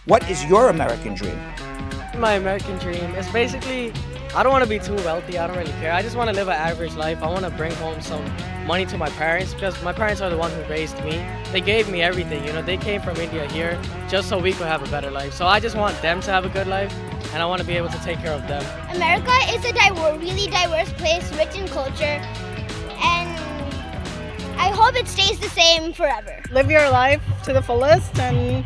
What is your American dream? My American dream is basically, I don't want to be too wealthy, I don't really care. I just want to live an average life. I want to bring home some money to my parents because my parents are the ones who raised me. They gave me everything, they came from India here just so we could have a better life. So I just want them to have a good life and I want to be able to take care of them. America is a really diverse place, rich in culture, and I hope it stays the same forever. Live your life to the fullest and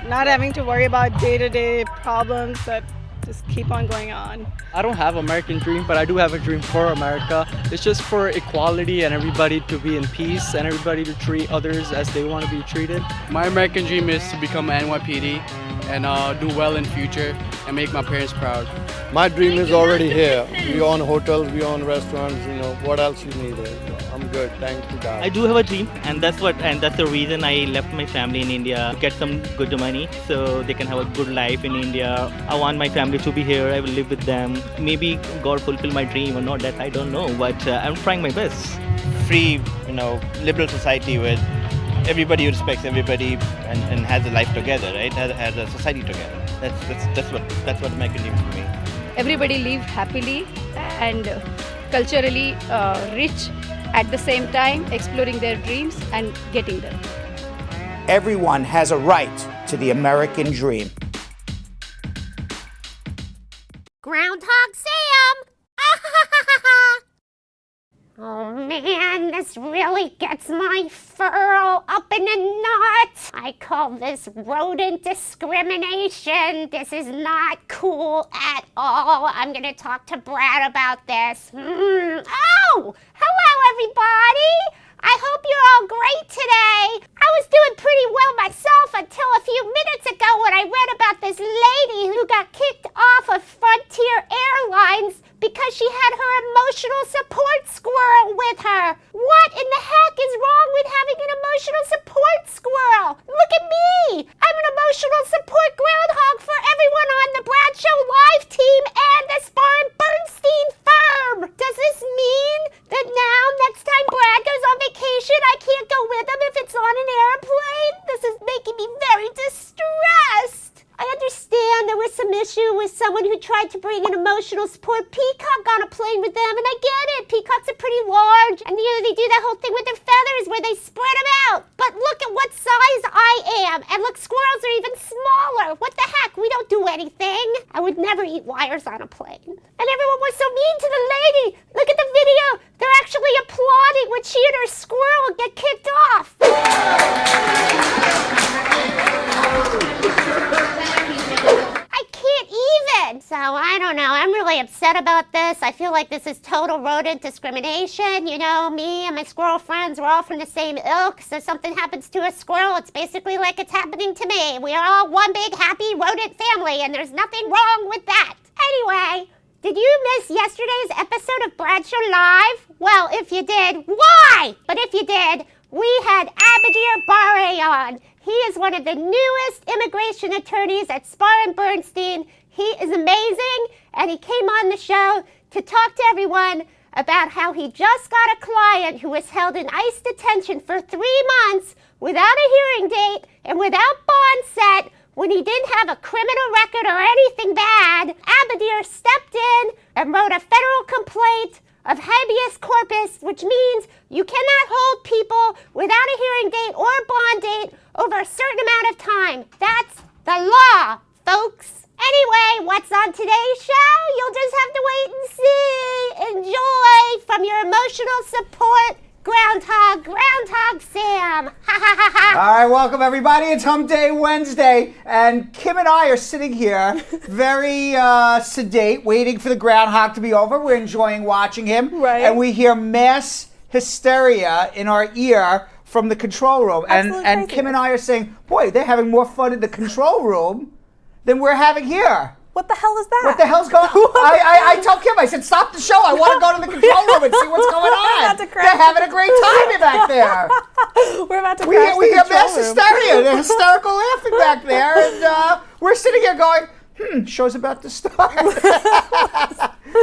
not having to worry about day-to-day problems that just keep on going on. I don't have an American dream, but I do have a dream for America. It's just for equality and everybody to be in peace and everybody to treat others as they want to be treated. My American dream is to become an NYPD and do well in future and make my parents proud. My dream is already here. We own hotels, we own restaurants, what else you need? I'm good, thank you God. I do have a dream, and that's the reason I left my family in India to get some good money so they can have a good life in India. I want my family to be here. I will live with them. Maybe God fulfill my dream or not, that I don't know, but I'm trying my best. Free, liberal society where everybody respects everybody and has a life together, right? Has a society together. That's what American dream is for me. Everybody live happily and culturally rich at the same time, exploring their dreams and getting them. Everyone has a right to the American dream. Groundhog Sam! Oh man, this really gets my fur all up in a knot. I call this rodent discrimination. This is not cool at all. I'm gonna talk to Brad about this. Oh, hello everybody. I hope you're all great today. I was doing pretty well myself until a few minutes ago when I read about this lady who got kicked off of Frontier Airlines because she had her emotional support squirrel with her. What in the heck is wrong with having an emotional support squirrel? Look at me. I'm an emotional support groundhog for everyone on the Brad Show Live team and the Spar and Bernstein firm. Does this mean that now next time Brad goes on vacation, I can't go with him if it's on an airplane? This is making me very distressed. I understand there was some issue with someone who tried to bring an emotional support peacock on a plane with them, and I get it. Peacocks are pretty large, and they do that whole thing with their feathers where they spread them out. But look at what size I am, and look, squirrels are even smaller. What the heck? We don't do anything. I would never eat wires on a plane. And everyone was so mean to the lady. Look at the video. They're actually applauding when she and her squirrel get kicked off. I can't even. So I don't know. I'm really upset about this. I feel like this is total rodent discrimination. Me and my squirrel friends, we're all from the same ilk. So something happens to a squirrel, it's basically like it's happening to me. We are all one big happy rodent family, and there's nothing wrong with that. Anyway, did you miss yesterday's episode of Brad Show Live? Well, if you did, why? But if you did, we had Abdir Barre on. He is one of the newest immigration attorneys at Spar and Bernstein. He is amazing, and he came on the show to talk to everyone about how he just got a client who was held in ICE detention for 3 months without a hearing date and without bond set when he didn't have a criminal record or anything bad. Abdir stepped in and wrote a federal complaint of habeas corpus, which means you cannot hold people without a hearing date or a bond date over a certain amount of time. That's the law, folks. Anyway, what's on today's show? You'll just have to wait and see. Enjoy from your emotional support Groundhog Sam. Ha ha ha ha. All right, welcome everybody. It's Hump Day Wednesday, and Kim and I are sitting here very sedate, waiting for the groundhog to be over. We're enjoying watching him. Right. And we hear mass hysteria in our ear from the control room. And Kim and I are saying, boy, they're having more fun in the control room than we're having here. What the hell is that? What the hell's going on? I told Kim, I said, stop the show. I want to go to the control room and see what's going on. They're having a great time back there. We're about to crash We hear the mass control room. hysteria. They're hysterical laughing back there. And we're sitting here going, show's about to start.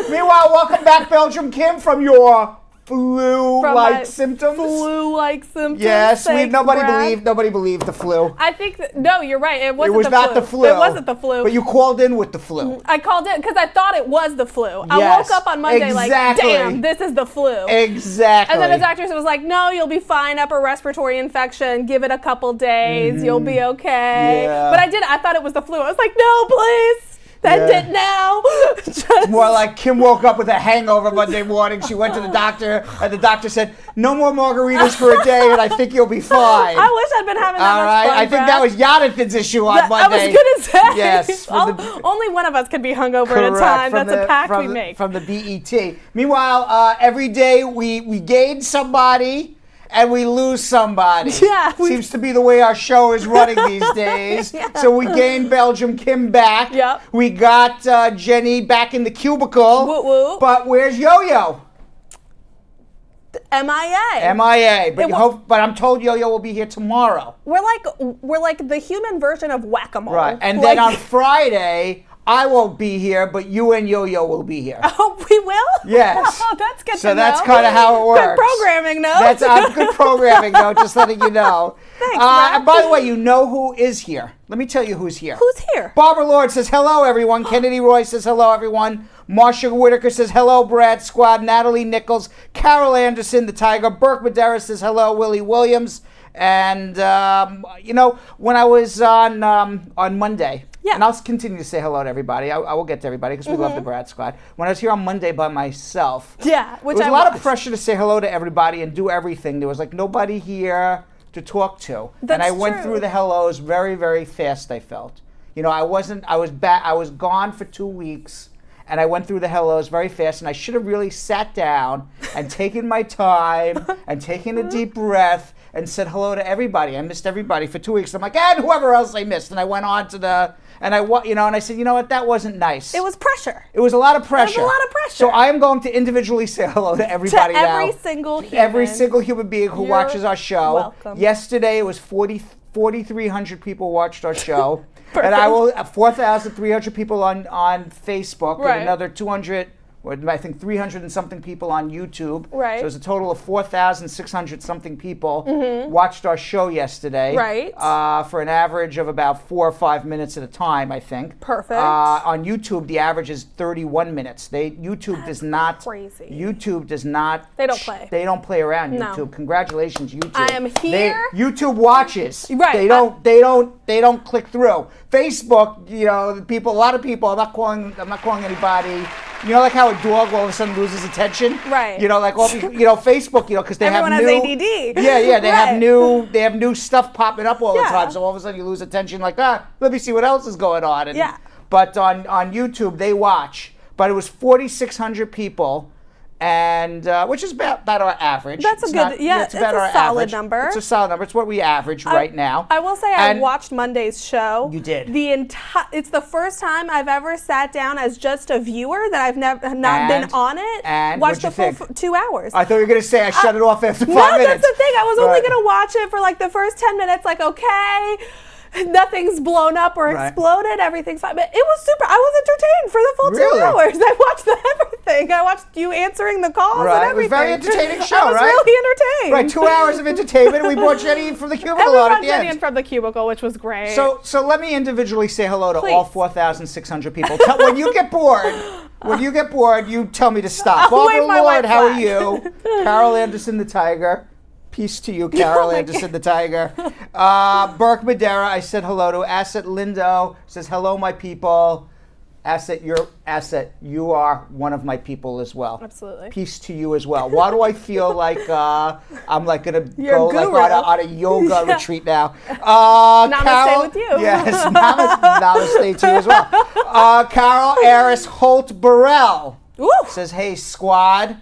Meanwhile, welcome back, Belgium Kim, from your flu-like symptoms. Flu-like symptoms. Yes, Thanks, nobody Brad. believed the flu. I think no, you're right. It wasn't. It was not the flu. It wasn't the flu. But you called in with the flu. I called in because I thought it was the flu. I Yes, woke up on Monday exactly. like, damn, this is the flu. Exactly. And then the doctor was like, no, you'll be fine. Upper respiratory infection. Give it a couple days. You'll be okay. Yeah. But I thought it was the flu. I was like, no, please. End it now. It's more like Kim woke up with a hangover Monday morning. She went to the doctor, and the doctor said, "No more margaritas for a day, and I think you'll be fine." I wish I'd been having that All much right, fun, I think that was Jonathan's issue on Monday. I was gonna say. Yes. Only one of us could be hungover at a time. That's a pact we make. From the BET. Meanwhile, every day we gain somebody. And we lose somebody. Yeah. Seems to be the way our show is running these days. Yeah. So we gained Belgium Kim back. Yep. We got Jenny back in the cubicle. Woo woo. But where's Yo-Yo? MIA. MIA. But I'm told Yo-Yo will be here tomorrow. We're like the human version of whack-a-mole. Right. And then on Friday, I won't be here, but you and Yo-Yo will be here. Oh, we will? Yes. Oh, that's good So to know. that's kind of how it works. Good programming, no? That's good programming, though, just letting you know. Thanks, Brad. And by the way, you know who is here. Let me tell you who's here. Who's here? Barbara Lord says, hello, everyone. Kennedy Roy says, hello, everyone. Marsha Whitaker says, hello, Brad Squad. Natalie Nichols. Carol Anderson, the Tiger. Burke Madera says, hello, Willie Williams. And, when I was on Monday, and I'll continue to say hello to everybody. I will get to everybody because we love the Brad Squad. When I was here on Monday by myself, yeah, it was a lot of pressure to say hello to everybody and do everything. There was like nobody here to talk to. And I went through the hellos very, very fast, I felt. I was gone for 2 weeks. And I went through the hellos very fast, and I should have really sat down and taken my time and taken a deep breath and said hello to everybody. I missed everybody for 2 weeks. I'm like, and whoever else I missed. And I went on to and I said, you know what, that wasn't nice. It was pressure. It was a lot of pressure. It was a lot of pressure. So I am going to individually say hello to everybody now. Every single human. Every single human being who watches our show. Welcome. Yesterday, it was 4,300 people watched our show. And I will 4,300 people on Facebook and another 200, or I think 300 and something people on YouTube. Right. So it's a total of 4,600 something people watched our show yesterday. Right. For an average of about 4 or 5 minutes at a time, I think. Perfect. On YouTube, the average is 31 minutes. YouTube does not. Crazy. YouTube does not. They don't play. They don't play around. No. YouTube. Congratulations, YouTube. I am here. YouTube watches. Right. They don't click through. Facebook, a lot of people. I'm not calling anybody. Like how a dog all of a sudden loses attention. Right. Facebook, because they Everyone have has new. ADD. Yeah. They Right. have new stuff popping up all the time. So all of a sudden you lose attention. Like, let me see what else is going on. But on YouTube they watch. But it was 4,600 people. And which is about our average. That's it's a good, it's about a our solid average. number. It's a solid number. It's what we average right now. I will say I watched Monday's show. You did. It's the first time I've ever sat down as just a viewer that I've not been on it. And watched the what'd you full think? 2 hours. I thought you were going to say I shut it off after 5 No, minutes. that's the thing. I was only Right. going to watch it for like the first 10 minutes, like, okay. Nothing's blown up or exploded. Everything's fine. But it was super. I was entertained for the full 2 hours. I watched everything. I watched you answering the calls and everything. It was a very entertaining show, I was really entertained. Right, 2 hours of entertainment, and we brought Jenny in from the cubicle And we on at brought the Jenny in end. from the cubicle, which was great. So let me individually say hello to Please. all 4,600 people. When you get bored, you tell me to stop. I'll Barbara wave my Lord, white how are flag. you? Carol Anderson, the Tiger. Peace to you, Carol Anderson, the Tiger. Burke Madera, I said hello to. Asset Lindo says, hello, my people. Asset, you are one of my people as well. Absolutely. Peace to you as well. Why do I feel like I'm like going to You're go a like guru. on a yoga retreat now? Namaste Carol, with you. Yes, namaste to you as well. Carol Aris Holt Burrell says, hey, squad.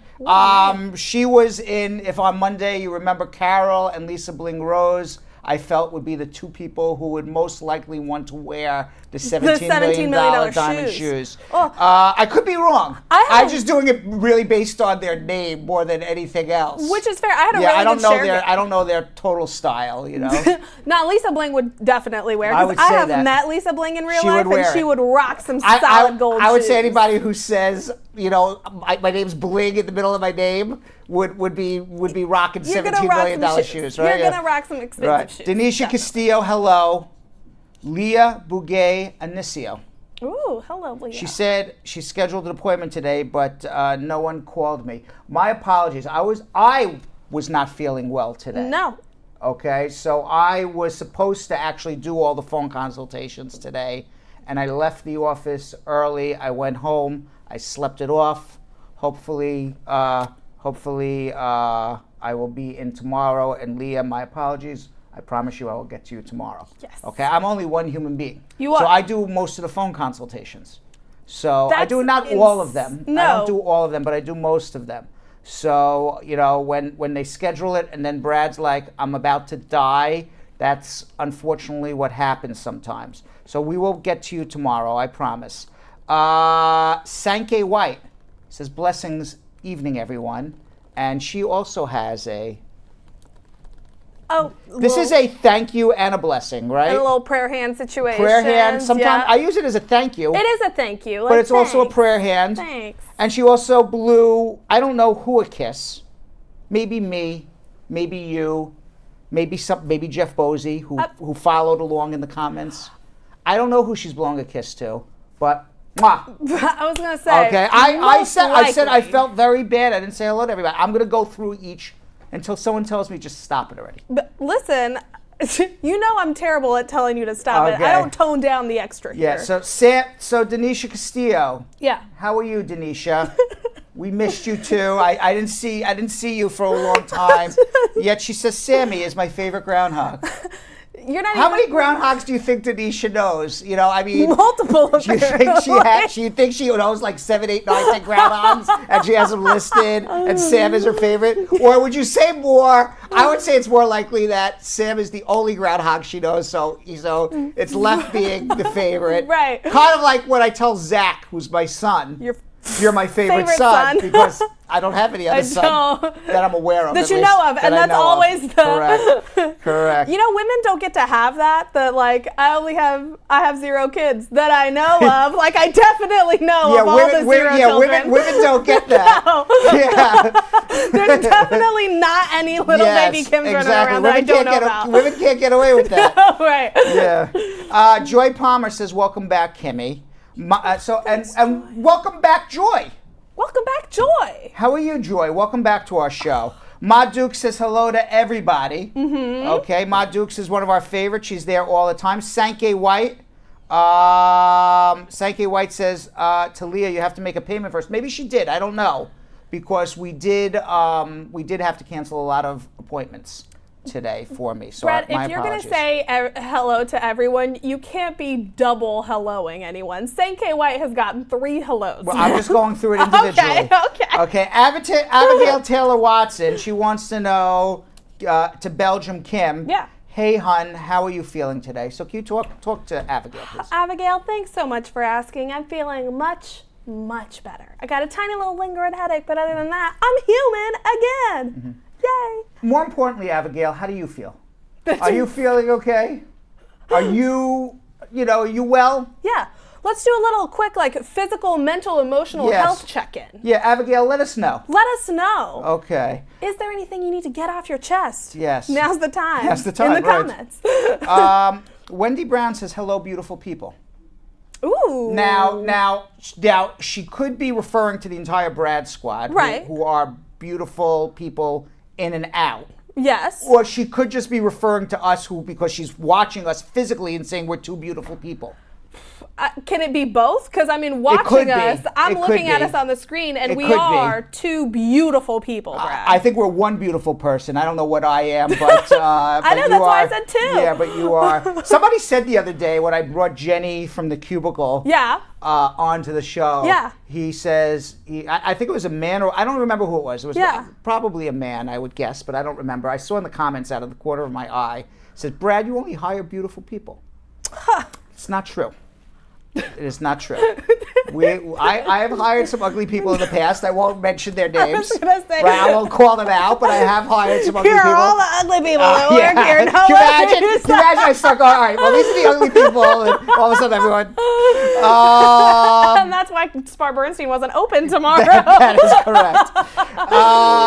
She was in, if on Monday you remember Carol and Lisa Bling Rose, I felt would be the two people who would most likely want to wear The $17 million diamond shoes. Oh. I could be wrong. I'm just doing it really based on their name more than anything else. Which is fair. I had a really good share game. I don't know their total style, you know. Now, Lisa Bling would definitely wear it. I would I say have that. met Lisa Bling in real She life, would wear and she it. would rock some solid gold shoes. I would say anybody who says, you know, my name's Bling in the middle of my name would be rocking $17 million shoes, right? You're gonna rock some expensive shoes. Denisha Castillo, hello. Leah Bouguet Anicio. Ooh, hello, Leah. She said she scheduled an appointment today, but no one called me. My apologies. I was not feeling well today. No. Okay, so I was supposed to actually do all the phone consultations today, and I left the office early. I went home. I slept it off. Hopefully, I will be in tomorrow. And Leah, my apologies. I promise you I will get to you tomorrow. Yes. Okay, I'm only one human being. You are. So I do most of the phone consultations. So I do not all of them. No. I don't do all of them, but I do most of them. So, you know, when they schedule it and then Brad's like, I'm about to die, that's unfortunately what happens sometimes. So we will get to you tomorrow, I promise. Sankey White says, blessings, evening, everyone. And she also has a... This is a thank you and a blessing, right? And a little prayer hand situation. Prayer hand. Sometimes I use it as a thank you. It is a thank you. But it's also a prayer hand. Thanks. And she also blew, I don't know who a kiss. Maybe me, maybe you, maybe Jeff Bosey, who followed along in the comments. I don't know who she's blowing a kiss to, but mwah. I was gonna say. Okay, I said I felt very bad. I didn't say hello to everybody. I'm gonna go through each until someone tells me just stop it already. But listen, you know I'm terrible at telling you to stop it. I don't tone down the extra here. Yeah. So Denisha Castillo. Yeah. How are you, Denisha? We missed you too. I didn't see you for a long time. Yet she says Sammy is my favorite groundhog. You're not How many groundhogs do you think Denisha knows? You know, I mean, multiple. Do you think she knows like 7, 8, 9, 10 groundhogs, and she has them listed, and Sam is her favorite? Or would you say more? I would say it's more likely that Sam is the only groundhog she knows, so it's left being the favorite. Right. Kind of like when I tell Zach, who's my son. You're my favorite son because I don't have any other son that I'm aware of. That you know of, and that's always the correct. You know, women don't get to have that. That like I have 0 kids that I know of. Like I definitely know of all the 0 children. Women don't get that. No. Yeah. There's definitely not any little baby Kims running around that I don't know about. Women can't get away with that. Right. Yeah. Joy Palmer says, "Welcome back, Kimmy." And welcome back, Joy. Welcome back, Joy. How are you, Joy? Welcome back to our show. Ma Dukes says hello to everybody. Mm-hmm. Okay, Ma Dukes is one of our favorites. She's there all the time. Sankey White. Sankey White says to Leah, you have to make a payment first. Maybe she did. I don't know, because we did have to cancel a lot of appointments today for me. So Brad, my if you're going to apologies. say hello to everyone, you can't be double helloing anyone. Sankey White has gotten 3 hellos. Well, I'm just going through it individually. Okay. Abigail Taylor Watson, she wants to know to Belgium Kim. Yeah. Hey, hun, how are you feeling today? So can you talk to Abigail, please? Abigail, thanks so much for asking. I'm feeling much, much better. I got a tiny little lingering headache, but other than that, I'm human again. Mm-hmm. Yay. More importantly, Abigail, how do you feel? Are you feeling okay? Are you well? Yeah. Let's do a little quick, like, physical, mental, emotional health check-in. Yeah, Abigail, let us know. Let us know. Okay. Is there anything you need to get off your chest? Yes. Now's the time. Now's the time, in the right. comments. Wendy Brown says, hello, beautiful people. Ooh. Now, she could be referring to the entire Brad squad, right, who are beautiful people in and out. Yes. Or she could just be referring to us because she's watching us physically and saying we're 2 beautiful people. Can it be both? Because, I mean, watching us, I'm looking at us on the screen, and we are 2 beautiful people, Brad. I think we're 1 beautiful person. I don't know what I am, but I know, that's why I said 2. Yeah, but you are. Somebody said the other day when I brought Jenny from the cubicle onto the show, he says, I think it was a man, or I don't remember who it was. It was probably a man, I would guess, but I don't remember. I saw in the comments out of the corner of my eye, it says, Brad, you only hire beautiful people. It's not true. It is not true. I have hired some ugly people in the past. I won't mention their names. I was gonna say. Right, I won't call them out, but I have hired some ugly Here people. are all the ugly people that work here. Can you imagine I start going, all right, well, these are the ugly people, and all of a sudden everyone. And that's why Spar Bernstein wasn't open tomorrow. That is correct.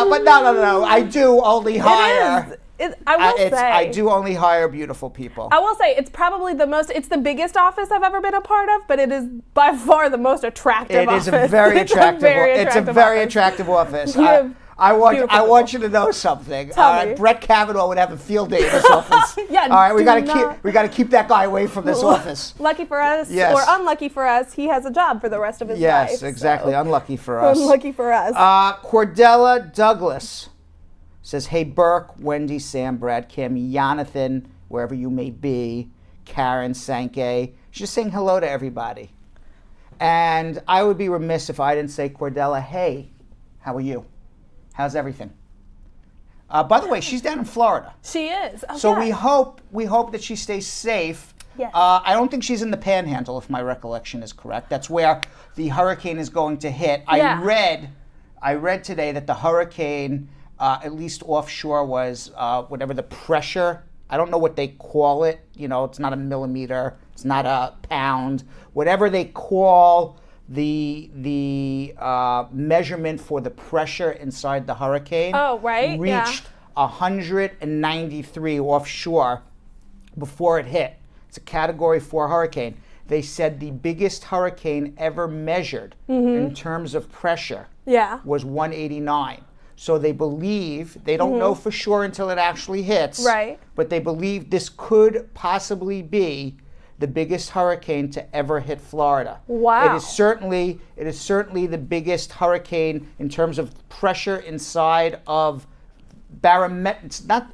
But no. I do only hire. I do only hire beautiful people. I will say it's probably it's the biggest office I've ever been a part of, but it is by far the most attractive office. It is a very attractive. It's a very attractive office. I want you to know something. Tell me. Brett Kavanaugh would have a field day in this office. Yeah, all right, we got to keep that guy away from this office. Lucky for us, yes. or unlucky for us, he has a job for the rest of his life. Yes, exactly. So. Unlucky for us. Unlucky for us. Cordella Douglas says, "Hey Burke, Wendy, Sam, Brad, Kim, Jonathan, wherever you may be, Karen, Sankey." She's just saying hello to everybody. And I would be remiss if I didn't say, Cordella, hey, how are you? How's everything? By the way, she's down in Florida. She is. Oh, so yeah. we hope that she stays safe. Yes. I don't think she's in the Panhandle, if my recollection is correct. That's where the hurricane is going to hit. Yeah. I read today that the hurricane, at least offshore, was whatever the pressure. I don't know what they call it. It's not a millimeter. It's not a pound. Whatever they call the measurement for the pressure inside the hurricane. Oh, right. Reached 193 offshore before it hit. It's a Category 4 hurricane. They said the biggest hurricane ever measured in terms of pressure was 189. So they believe, they don't know for sure until it actually hits, right? But they believe this could possibly be the biggest hurricane to ever hit Florida. Wow. It is certainly the biggest hurricane in terms of pressure inside of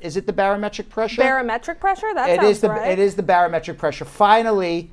is it the barometric pressure? Barometric pressure? That sounds right. It is the barometric pressure. Finally,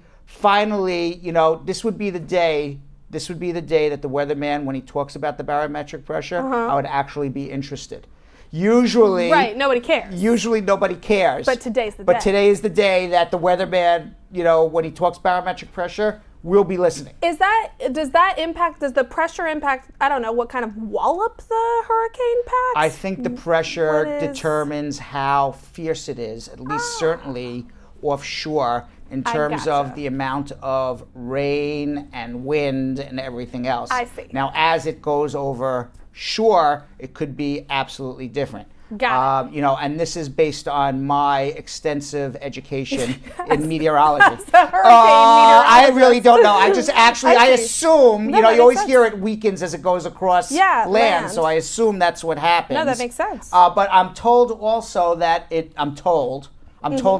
this would be the day that the weatherman, when he talks about the barometric pressure, I would actually be interested. Usually, right, nobody cares. Usually nobody cares. But today's the day. But today is the day that the weatherman, when he talks barometric pressure, we'll be listening. Does the pressure impact, I don't know, what kind of wallop the hurricane packs? I think the pressure determines how fierce it is, at least certainly offshore, in terms of the amount of rain and wind and everything else. I see. Now, as it goes over shore, it could be absolutely different. Got it. And this is based on my extensive education in meteorology. I really don't know. I just I assume, No, you always sense. hear it weakens as it goes across land, so I assume that's what happens. No, that makes sense. But I'm told also that I'm told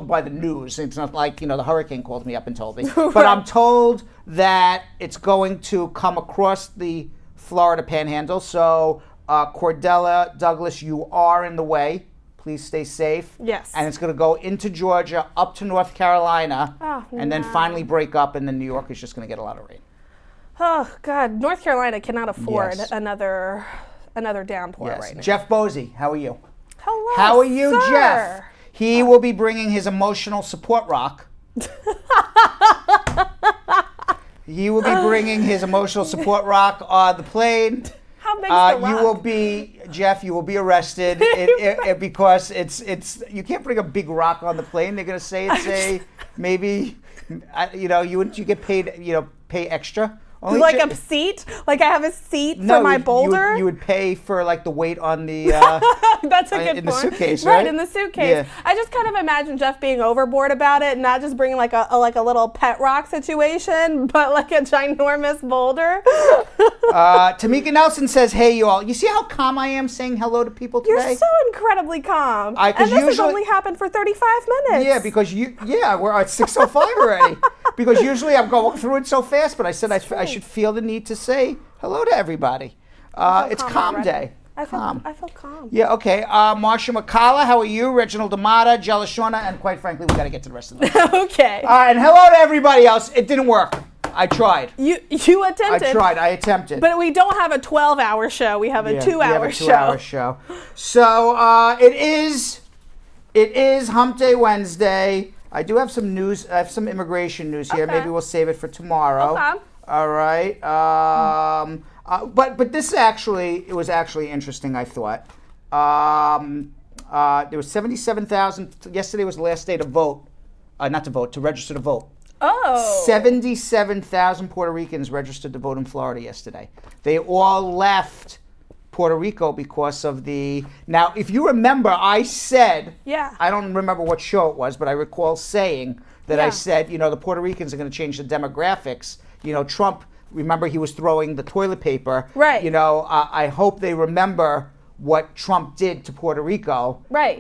by the news. It's not like, the hurricane called me up and told me. But I'm told that it's going to come across the Florida Panhandle. So, Cordella Douglas, you are in the way. Please stay safe. Yes. And it's going to go into Georgia, up to North Carolina, and then finally break up, and then New York is just going to get a lot of rain. Oh, God. North Carolina cannot afford another downpour right now. Jeff Bosey, how are you? Hello, How are you, sir? Jeff? He will be bringing his emotional support rock. He will be bringing his emotional support rock on the plane. How big's the rock? You will be arrested because it's you can't bring a big rock on the plane. They're going to say it's maybe, you get paid, pay extra. Only like a seat? Like I have a seat for my boulder? You would pay for like the weight on the That's a good point. In the suitcase, right? Right, in the suitcase. Yeah. I just kind of imagine Jeff being overboard about it and not just bringing like a little pet rock situation, but like a ginormous boulder. Tamika Nelson says, "Hey, you all. You see how calm I am saying hello to people today? You're so incredibly calm. And this has only happened for 35 minutes. Yeah, because we're at 6:05 already. Because usually I'm going through it so fast, but I said I should feel the need to say hello to everybody. It's calm day. I feel calm. Yeah, okay. Marsha McCalla, how are you? Reginald Amata, Jella Shauna, and quite frankly, we got to get to the rest of the Okay. And hello to everybody else. It didn't work. I tried. You attempted. I attempted. But we don't have a 12-hour show. We have a 2-hour show. We have a 2-hour show. So it is Hump Day Wednesday. I do have some news. I have some immigration news here. Okay. Maybe we'll save it for tomorrow. Okay. All right. But this it was actually interesting, I thought. There was 77,000. Yesterday was the last day to vote. To register to vote. Oh. 77,000 Puerto Ricans registered to vote in Florida yesterday. They all left Puerto Rico because of the... Now, if you remember, I said... Yeah. I don't remember what show it was, but I recall saying that I said, the Puerto Ricans are going to change the demographics. Trump, remember he was throwing the toilet paper. Right. I hope they remember what Trump did to Puerto Rico. Right.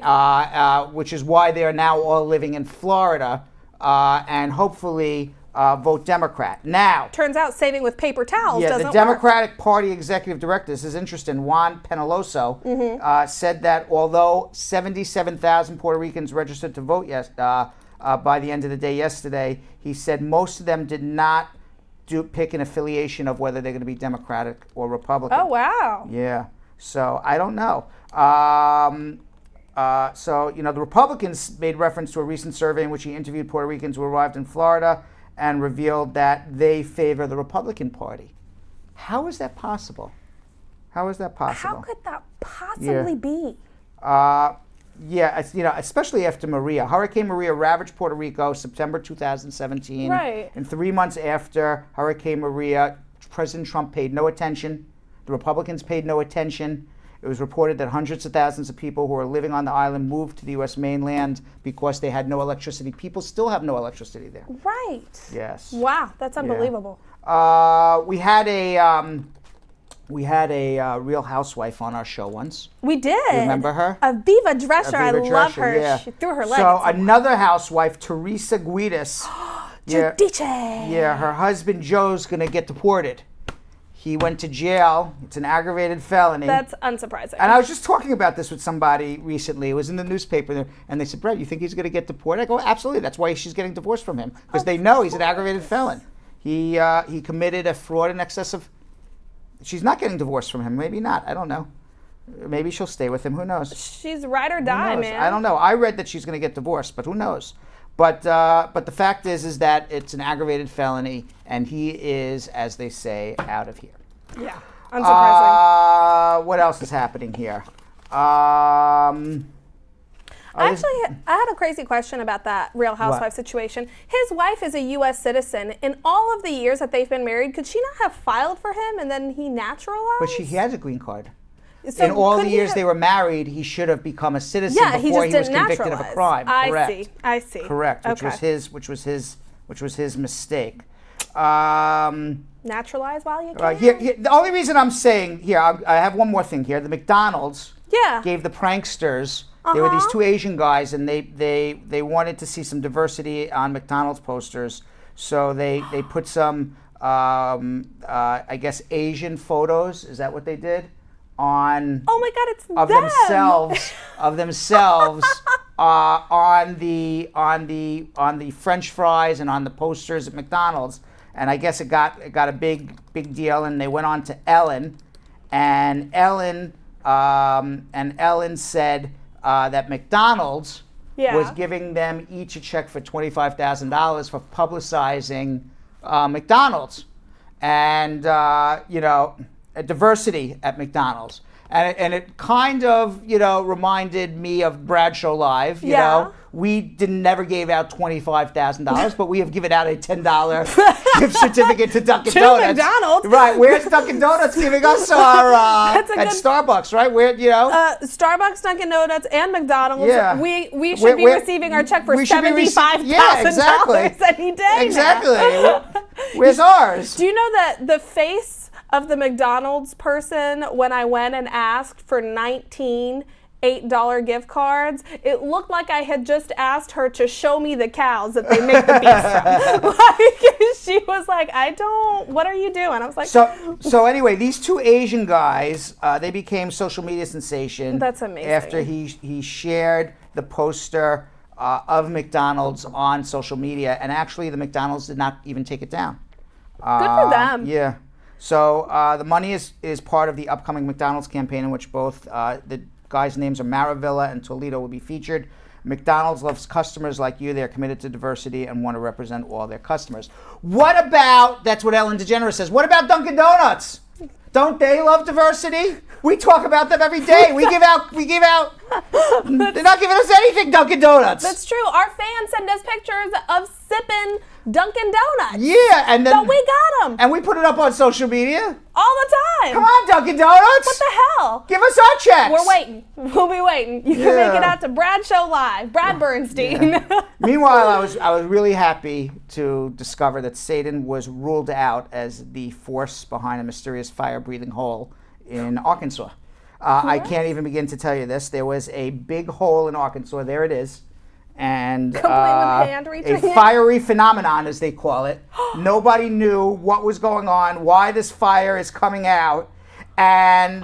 Which is why they are now all living in Florida and hopefully vote Democrat. Now, turns out saving with paper towels doesn't the Democratic Party executive director, this is interesting, Juan Peñaloso, said that although 77,000 Puerto Ricans registered to vote by the end of the day yesterday, he said most of them did not pick an affiliation of whether they're going to be Democratic or Republican. Oh, wow. Yeah. So I don't know. The Republicans made reference to a recent survey in which he interviewed Puerto Ricans who arrived in Florida and revealed that they favor the Republican Party. How is that possible? How is that possible? How could that possibly be? Especially after Maria. Hurricane Maria ravaged Puerto Rico September 2017. Right. And 3 months after Hurricane Maria, President Trump paid no attention. The Republicans paid no attention. It was reported that hundreds of thousands of people who were living on the island moved to the U.S. mainland because they had no electricity. People still have no electricity there. Right. Yes. Wow, that's unbelievable. We had a Real Housewife on our show once. We did. You remember her? Aviva Drescher. I love her. Yeah. She threw her leg. So another housewife, Teresa Guidas. Giudice. Yeah, her husband Joe's going to get deported. He went to jail. It's an aggravated felony. That's unsurprising. And I was just talking about this with somebody recently. It was in the newspaper, and they said, Brett, you think he's going to get deported? I go, absolutely. That's why she's getting divorced from him, because they know he's an aggravated felon. He committed a fraud in excess of... She's not getting divorced from him. Maybe not. I don't know. Maybe she'll stay with him. Who knows? She's ride or die, man. I don't know. I read that she's going to get divorced, but who knows? But the fact is that it's an aggravated felony, and he is, as they say, out of here. Yeah, unsurprising. What else is happening here? Actually, I had a crazy question about that Real Housewife situation. His wife is a U.S. citizen. In all of the years that they've been married, could she not have filed for him and then he naturalized? But he has a green card. So in all the years they were married, he should have become a citizen before he was convicted of a crime. Correct. I see. Correct. Which was his mistake. Naturalize while you can. Here, the only reason I'm saying here, I have one more thing here. The McDonald's gave the pranksters. There were these two Asian guys, and they wanted to see some diversity on McDonald's posters, so they put some I guess Asian photos. Is that what they did? On oh my God, it's of them. themselves on the French fries and on the posters at McDonald's, and I guess it got a big deal, and they went on to Ellen, and Ellen said that McDonald's was giving them each a check for $25,000 for publicizing McDonald's, and diversity at McDonald's. And it kind of, reminded me of Bradshaw Live. You know, we never gave out $25,000, but we have given out a $10 gift certificate to Dunkin' Donuts. McDonald's. Right. Where's Dunkin' Donuts giving us our at Starbucks, right? Where, Starbucks, Dunkin' Donuts, and McDonald's. Yeah. We should be receiving our check for $75,000 any day. Exactly. Where's ours? Do you know that the face of the McDonald's person, when I went and asked for 19 $8 gift cards, it looked like I had just asked her to show me the cows that they make the beef from. She was like, what are you doing? I was like... So anyway, these two Asian guys, they became social media sensation. That's amazing. After he shared the poster of McDonald's on social media, and actually the McDonald's did not even take it down. Good for them. Yeah. So the money is part of the upcoming McDonald's campaign, in which both the guys' names are Maravilla and Toledo will be featured. McDonald's loves customers like you. They're committed to diversity and want to represent all their customers. What about, that's what Ellen DeGeneres says, what about Dunkin' Donuts? Don't they love diversity? We talk about them every day. We give out, they're not giving us anything, Dunkin' Donuts. That's true. Our fans send us pictures of sipping Dunkin' Donuts. Yeah, and then. But we got them. And we put it up on social media. All the time. Come on, Dunkin' Donuts. What the hell? Give us our checks. We're waiting. We'll be waiting. You can make it out to Brad Show Live. Brad Bernstein. Yeah. Meanwhile, I was really happy to discover that Satan was ruled out as the force behind a mysterious fire-breathing hole in Arkansas. I can't even begin to tell you this. There was a big hole in Arkansas. There it is. And a fiery phenomenon, as they call it. Nobody knew what was going on, why this fire is coming out. And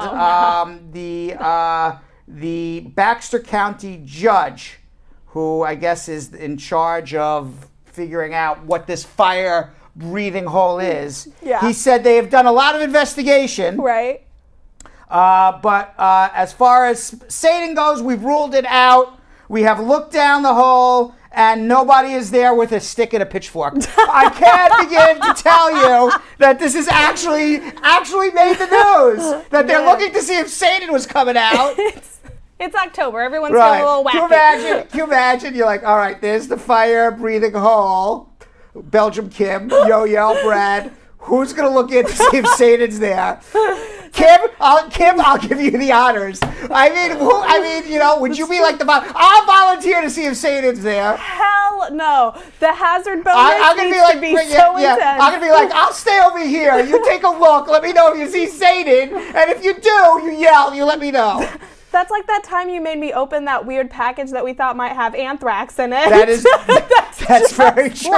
the Baxter County judge, who I guess is in charge of figuring out what this fire-breathing hole is, he said they have done a lot of investigation. Right. But as far as Satan goes, we've ruled it out. We have looked down the hole, and nobody is there with a stick and a pitchfork. I can't begin to tell you that this is actually made the news. That they're looking to see if Satan was coming out. It's October. Everyone's feeling a little wacky. Can you imagine? You're like, all right, there's the fire-breathing hole. Belgium Kim, Yo-Yo, Brad. Who's going to look in to see if Satan's there? Kim, I'll give you the honors. I mean, would you be like I'll volunteer to see if Satan's there. Hell no. The hazard bonus needs to be so intense. I'm going to be like, I'll stay over here. You take a look. Let me know if you see Satan. And if you do, you yell. You let me know. That's like that time you made me open that weird package that we thought might have anthrax in it. That's very true.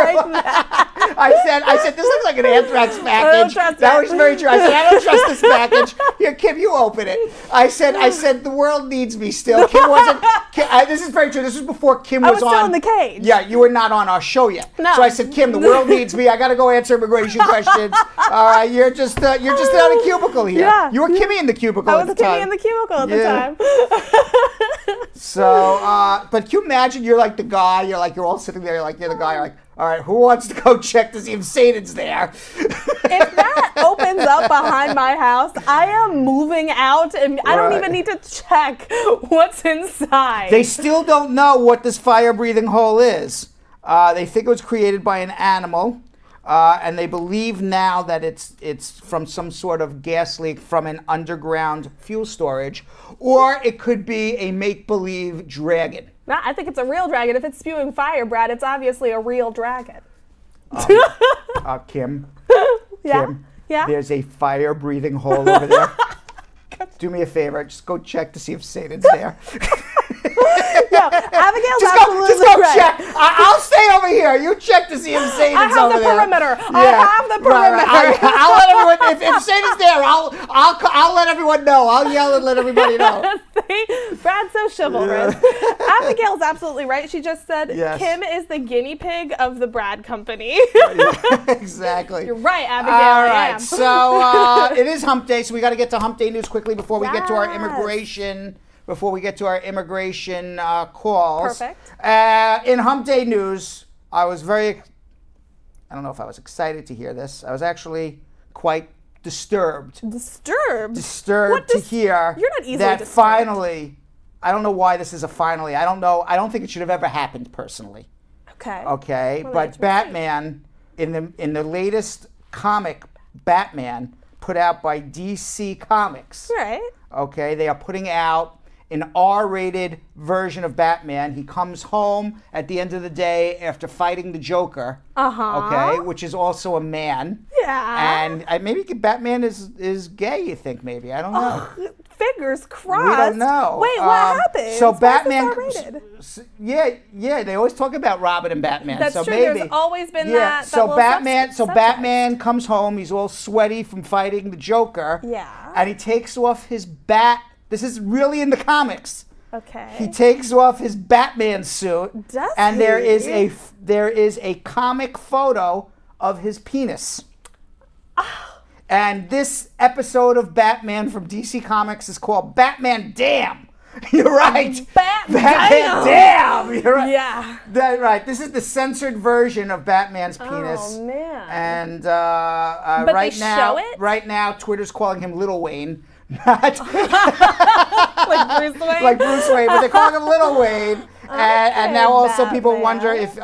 I said, this looks like an anthrax package. That was very true. I said, I don't trust this package. Here, Kim, you open it. I said, the world needs me still. Kim wasn't. This is very true. This was before Kim was on. I was still in the cage. Yeah, you were not on our show yet. No. So I said, Kim, the world needs me. I got to go answer immigration questions. All right, you're just on a cubicle here. Yeah. You were Kimmy in the cubicle at the time. I was Kimmy in the cubicle at the time. So, but can you imagine you're like the guy, you're all sitting there, you're the guy, you're like, all right, who wants to go check to see if Satan's there? If that opens up behind my house, I am moving out, and I don't even need to check what's inside. They still don't know what this fire-breathing hole is. They think it was created by an animal. And they believe now that it's from some sort of gas leak from an underground fuel storage, or it could be a make-believe dragon. No, I think it's a real dragon. If it's spewing fire, Brad, it's obviously a real dragon. Kim. Yeah? Kim, yeah? There's a fire-breathing hole over there. Do me a favor, just go check to see if Satan's there. No, Abigail's just go check. I'll stay over here. You check to see if Satan's over there. I have the perimeter. I'll let everyone. If Satan's there, I'll let everyone know. I'll yell and let everybody know. See? Brad's so chivalrous. Abigail's absolutely right. She just said Kim is the guinea pig of the Brad company. Exactly. You're right, Abigail. All right. So it is Hump Day, so we got to get to Hump Day news quickly before we get to our immigration. Before we get to our immigration calls. Perfect. In Hump Day news, I don't know if I was excited to hear this. I was actually quite disturbed. Disturbed to hear You're not easily that disturbed. finally, I don't know why this is a finally. I don't know. I don't think it should have ever happened personally. Okay. But Batman, in the latest comic, Batman, put out by DC Comics. Right. Okay, they are putting out an R-rated version of Batman. He comes home at the end of the day after fighting the Joker. Okay, which is also a man. Yeah. And maybe Batman is gay. You think maybe? I don't know. Fingers crossed. We don't know. Wait, what happened? So Why Batman. is this R-rated? Yeah. They always talk about Robin and Batman. That's so true. Maybe, There's always been that. So little Batman. subtext. Batman comes home. He's all sweaty from fighting the Joker. Yeah. And he takes off his bat. This is really in the comics. Okay. He takes off his Batman suit. Does and he? there is a comic photo of his penis. And this episode of Batman from DC Comics is called Batman Damn. You're right. Batman, damn. You're right. Yeah. Right. This is the censored version of Batman's penis. Oh man. And But right they now, show it? right now, Twitter's calling him Little Wayne. Like Bruce Wayne. Like Bruce Wayne, but they're calling him Little Wayne. And now also people Batman. wonder if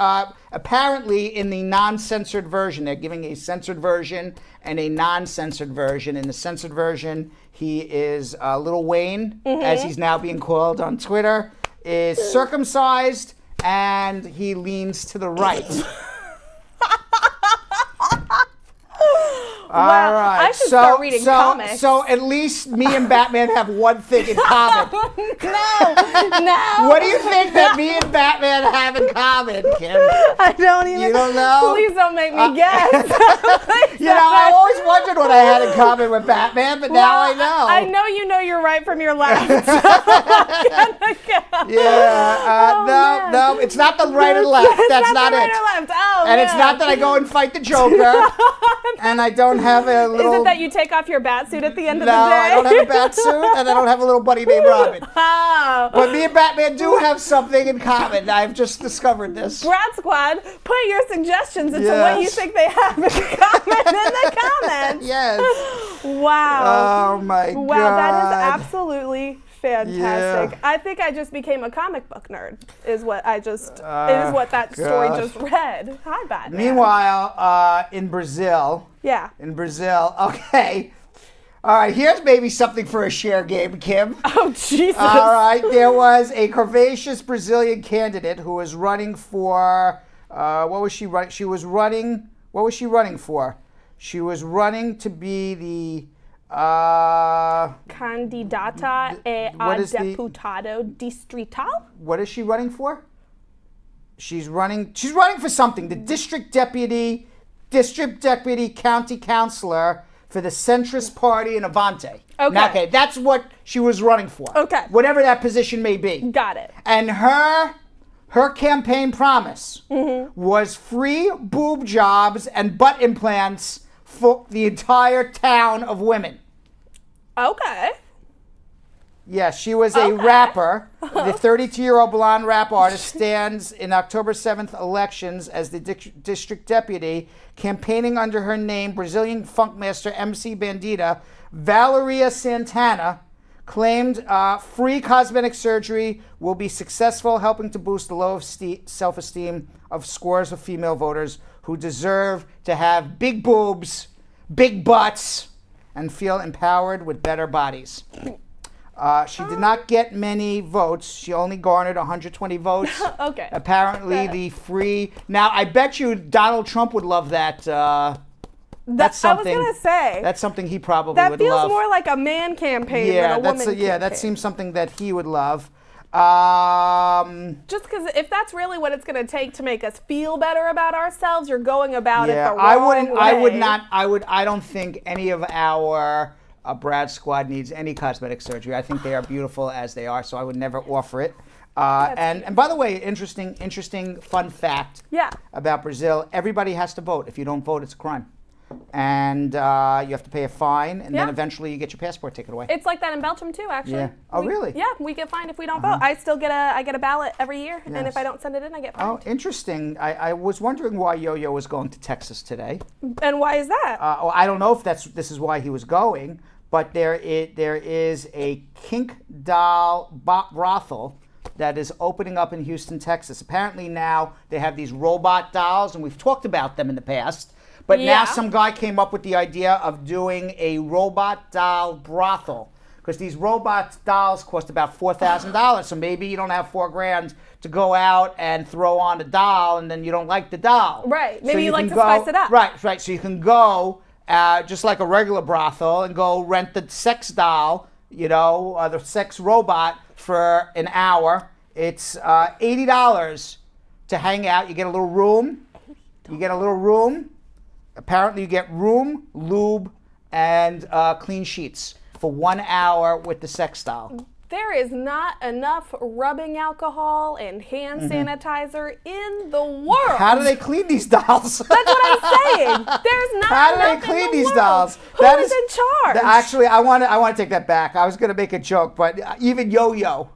apparently in the non-censored version, they're giving a censored version and a non-censored version. In the censored version, he is Little Wayne, as he's now being called on Twitter, is circumcised and he leans to the right. Wow, All right. I should start reading comics. So at least me and Batman have one thing in common. No. What do you think that me and Batman have in common, Kim? I don't even. You don't know? Please don't make me guess. You know, I always wondered what I had in common with Batman, but now I know. I know you know your right from your left. Yeah. No, it's not the right and left. That's not the it. right or left. Oh, And man. it's not that I go and fight the Joker, and I don't have a little. Is it that you take off your bat suit at the end of No, the day? I don't have a bat suit, and I don't have a little buddy named Robin. Oh. But me and Batman do have something in common. I've just discovered this. Brat Squad, put your suggestions into Yes. what you think they have in common in the comments. Yes. Wow. Oh my God. Wow, that is absolutely fantastic. Yeah. I think I just became a comic book nerd. Is what that story gosh. just read. Hi, Batman. Meanwhile, in Brazil. Yeah. Okay. All right, here's maybe something for a share game, Kim. Oh, Jesus. All right, there was a curvaceous Brazilian candidate who was running for, what was she running? What was she running for? She was running to be the, Candidata a deputado distrital? What is she running for? She's running for something. The district deputy county councilor for the centrist party in Avante. Okay. Now, that's what she was running for. Okay. Whatever that position may be. Got it. And her campaign promise was free boob jobs and butt implants for the entire town of women. Okay. Yeah, she was a rapper. The 32-year-old blonde rap artist stands in October 7th elections as the district deputy, campaigning under her name. Brazilian funk master MC Bandida, Valeria Santana, claimed free cosmetic surgery will be successful, helping to boost the low self-esteem of scores of female voters who deserve to have big boobs, big butts, and feel empowered with better bodies. She did not get many votes. She only garnered 120 votes. Okay. Apparently, the free. Now, I bet you Donald Trump would love that. That's something. I was gonna say that's something he probably that would feels love. more like a man campaign than a woman campaign. That seems something that he would love. Just because if that's really what it's going to take to make us feel better about ourselves, you're going about it the wrong way. I don't think any of our Brad Squad needs any cosmetic surgery. I think they are beautiful as they are, so I would never offer it. And by the way, interesting fun fact about Brazil: everybody has to vote. If you don't vote, it's a crime. And you have to pay a fine, and then eventually you get your passport taken away. It's like that in Belgium too, actually. Yeah. Oh, really? Yeah, we get fined if we don't vote. I still get a ballot every year, and if I don't send it in, I get fined. Oh, interesting. I was wondering why Yo-Yo was going to Texas today. And why is that? I don't know if this is why he was going, but there is a kink doll brothel that is opening up in Houston, Texas. Apparently now they have these robot dolls, and we've talked about them in the past. But now some guy came up with the idea of doing a robot doll brothel, because these robot dolls cost about $4,000. So maybe you don't have $4,000 to go out and throw on a doll, and then you don't like the doll. Right. Maybe you like to spice it up. Right. So you can go just like a regular brothel and go rent the sex doll, the sex robot for an hour. It's $80 to hang out. You get a little room. Apparently, you get room, lube, and clean sheets for 1 hour with the sex doll. There is not enough rubbing alcohol and hand sanitizer in the world. How do they clean these dolls? That's what I'm saying. There's not How do enough they clean in the these world. dolls? Who is in charge? Actually, I want to take that back. I was going to make a joke, but even Yo-Yo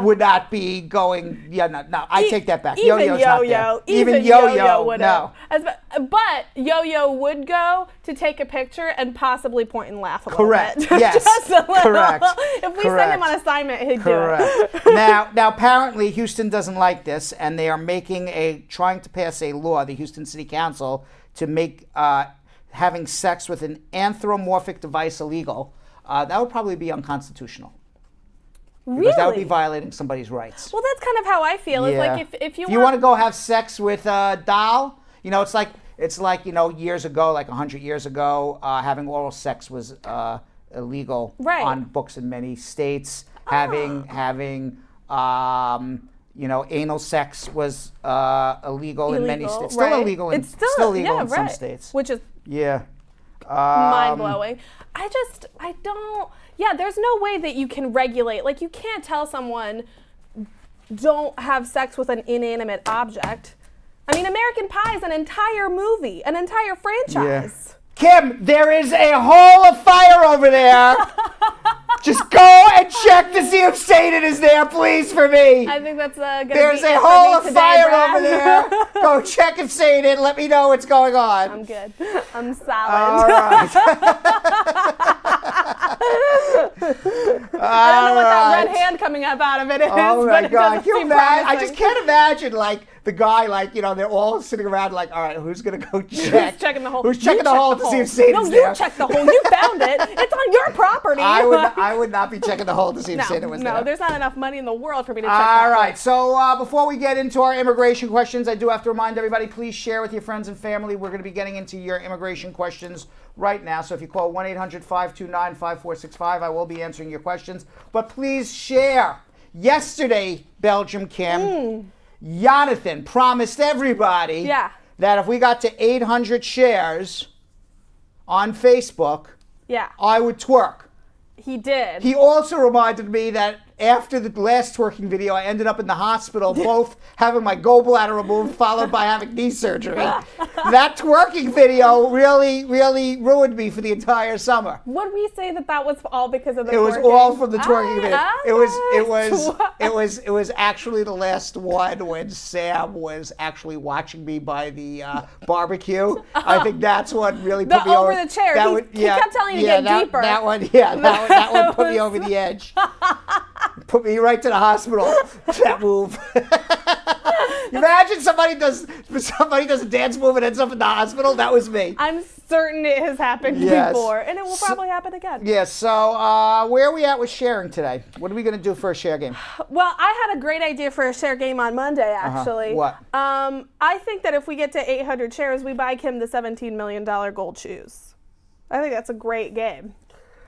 would not be going. Yeah, no, I take that back. Even Yo-Yo's not there. Even Yo-Yo would no. But Yo-Yo would go to take a picture and possibly point and laugh a Correct. little bit. Yes. Just a little. Correct. If we Correct. send him on assignment, he'd Correct. do it. Now, apparently, Houston doesn't like this, and they are trying to pass a law, the Houston City Council, to make having sex with an anthropomorphic device illegal. That would probably be unconstitutional. Really? Because that would be violating somebody's rights. Well, that's kind of how I feel. It's like if you want to go have sex with a doll, it's like years ago, like 100 years ago, having oral sex was illegal on books in many states. Having anal sex was illegal in many states. Still illegal. It's still illegal in some states. Which is mind blowing. I don't. Yeah, there's no way that you can regulate. Like, you can't tell someone don't have sex with an inanimate object. I mean, American Pie is an entire movie, an entire franchise. Kim, there is a hole of fire over there. Just go and check to see if Satan is there, please, for me. I think that's going to be There's a hole of fire over there. Go check if Satan. Let me know what's going on. I'm good. I'm solid. All right. I don't know what that red hand coming up out of it is. Oh my but God! Can you imagine? I just can't imagine the guy they're all sitting around all right, who's gonna go check? Who's checking the hole? Who's checking the hole to see if Satan's there? No, you checked the hole. You found it. It's on your property. I would not be checking the hole to see if Satan was there. No, there's not enough money in the world for me to check. All right. So before we get into our immigration questions, I do have to remind everybody: please share with your friends and family. We're going to be getting into your immigration questions right now. So if you call 1-800-529-5465, I will be answering your questions. But please share. Yesterday, Belgium Kim, Jonathan promised everybody that if we got to 800 shares on Facebook, I would twerk. He did. He also reminded me that after the last twerking video, I ended up in the hospital, both having my gallbladder removed, followed by having knee surgery. That twerking video really, really ruined me for the entire summer. Would we say that was all because of the twerking? It was all from the twerking video. It was actually the last one when Sam was actually watching me by the barbecue. I think that's what really put me over the chair. He kept telling you to get deeper. That one put me over the edge. Put me right to the hospital. That move. Imagine somebody does a dance move and ends up in the hospital. That was me. I'm certain it has happened before, and it will probably happen again. Yeah. So where are we at with sharing today? What are we going to do for a share game? Well, I had a great idea for a share game on Monday, actually. What? I think that if we get to 800 shares, we buy Kim the $17 million gold shoes. I think that's a great game.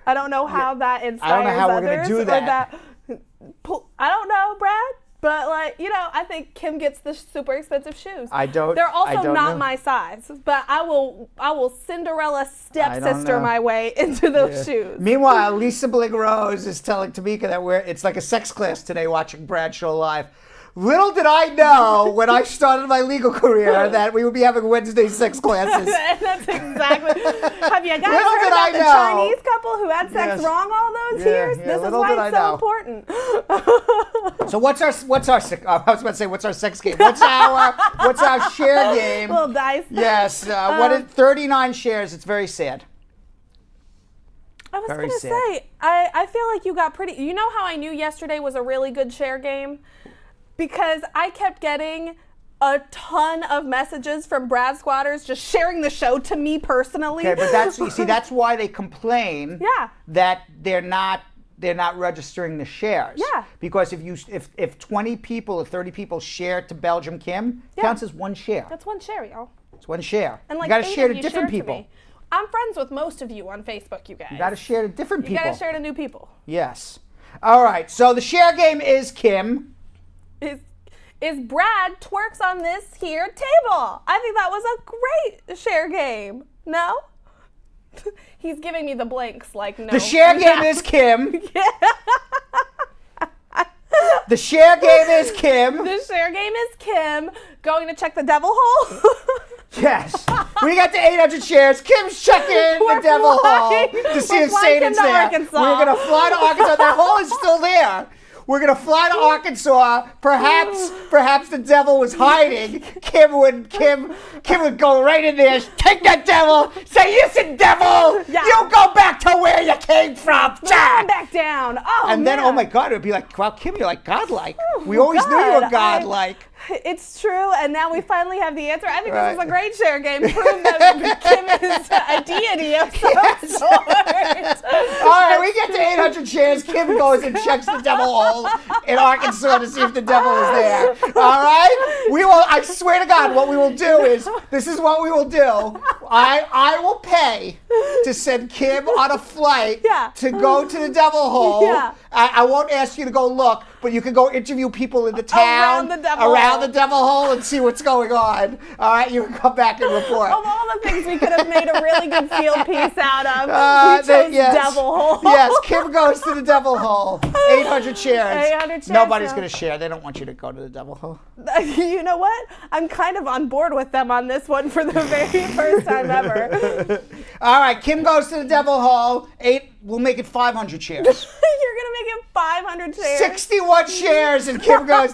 I don't know how that inspires others. I don't know how we're going to do that. I don't know, Brad. But I think Kim gets the super expensive shoes. They're also not my size, but I will Cinderella stepsister my way into those shoes. Meanwhile, Lisa Bling Rose is telling Tamika that it's like a sex class today watching Bradshaw Live. Little did I know when I started my legal career that we would be having Wednesday sex classes. That's exactly. Have you guys heard about the Chinese couple who had sex wrong all those years? This is why it's so important. So what's our I was about to say what's our sex game? What's our share game? Little dice. Yes. What is 39 shares? It's very sad. I was going to say, I feel like you got pretty. You know how I knew yesterday was a really good share game? Because I kept getting a ton of messages from Brad Squatters just sharing the show to me personally. Okay, but that's why they complain that they're not registering the shares. Yeah. Because if 20 people or 30 people share to Belgium Kim, it counts as one share. That's one share, y'all. It's one share. And you got to share to different people. I'm friends with most of you on Facebook, you guys. You got to share to different people. You got to share to new people. Yes. All right. So the share game is Kim. Is Brad twerks on this here table. I think that was a great share game. No? He's giving me the blanks like no. The share game is Kim. The share game is Kim. The share game is Kim going to check the devil hole. Yes. We got to 800 shares. Kim's checking the devil hole to see if Satan's there. Arkansas. We're going to fly to Arkansas. That hole is still there. We're gonna fly to Arkansas. Perhaps the devil was hiding. Kim would go right in there, take that devil, say, "Listen, devil, you go back to where you came from." Come back down. Oh, and then, oh my God, it would be like, wow, Kim, you're like godlike. We always knew you were godlike. It's true, and now we finally have the answer. I think this is a great share game. Prove that Kim is a deity of some sort. All right, we get to 800 shares. Kim goes and checks the devil hole in Arkansas to see if the devil is there. All right? We will, I swear to God, what we will do is, this is what we will do. I will pay to send Kim on a flight to go to the devil hole. Yeah. I won't ask you to go look, but you can go interview people in the town around the devil hole and see what's going on. All right, you can come back and report. Of all the things we could have made a really good field piece out of, we chose devil hole. Yes, Kim goes to the devil hole. 800 shares. 800 shares. Nobody's going to share. They don't want you to go to the devil hole. You know what? I'm kind of on board with them on this one for the very first time ever. All right, Kim goes to the devil hole. We'll make it 500 shares. You're going to make it 500 shares? 61 shares, and Kim goes...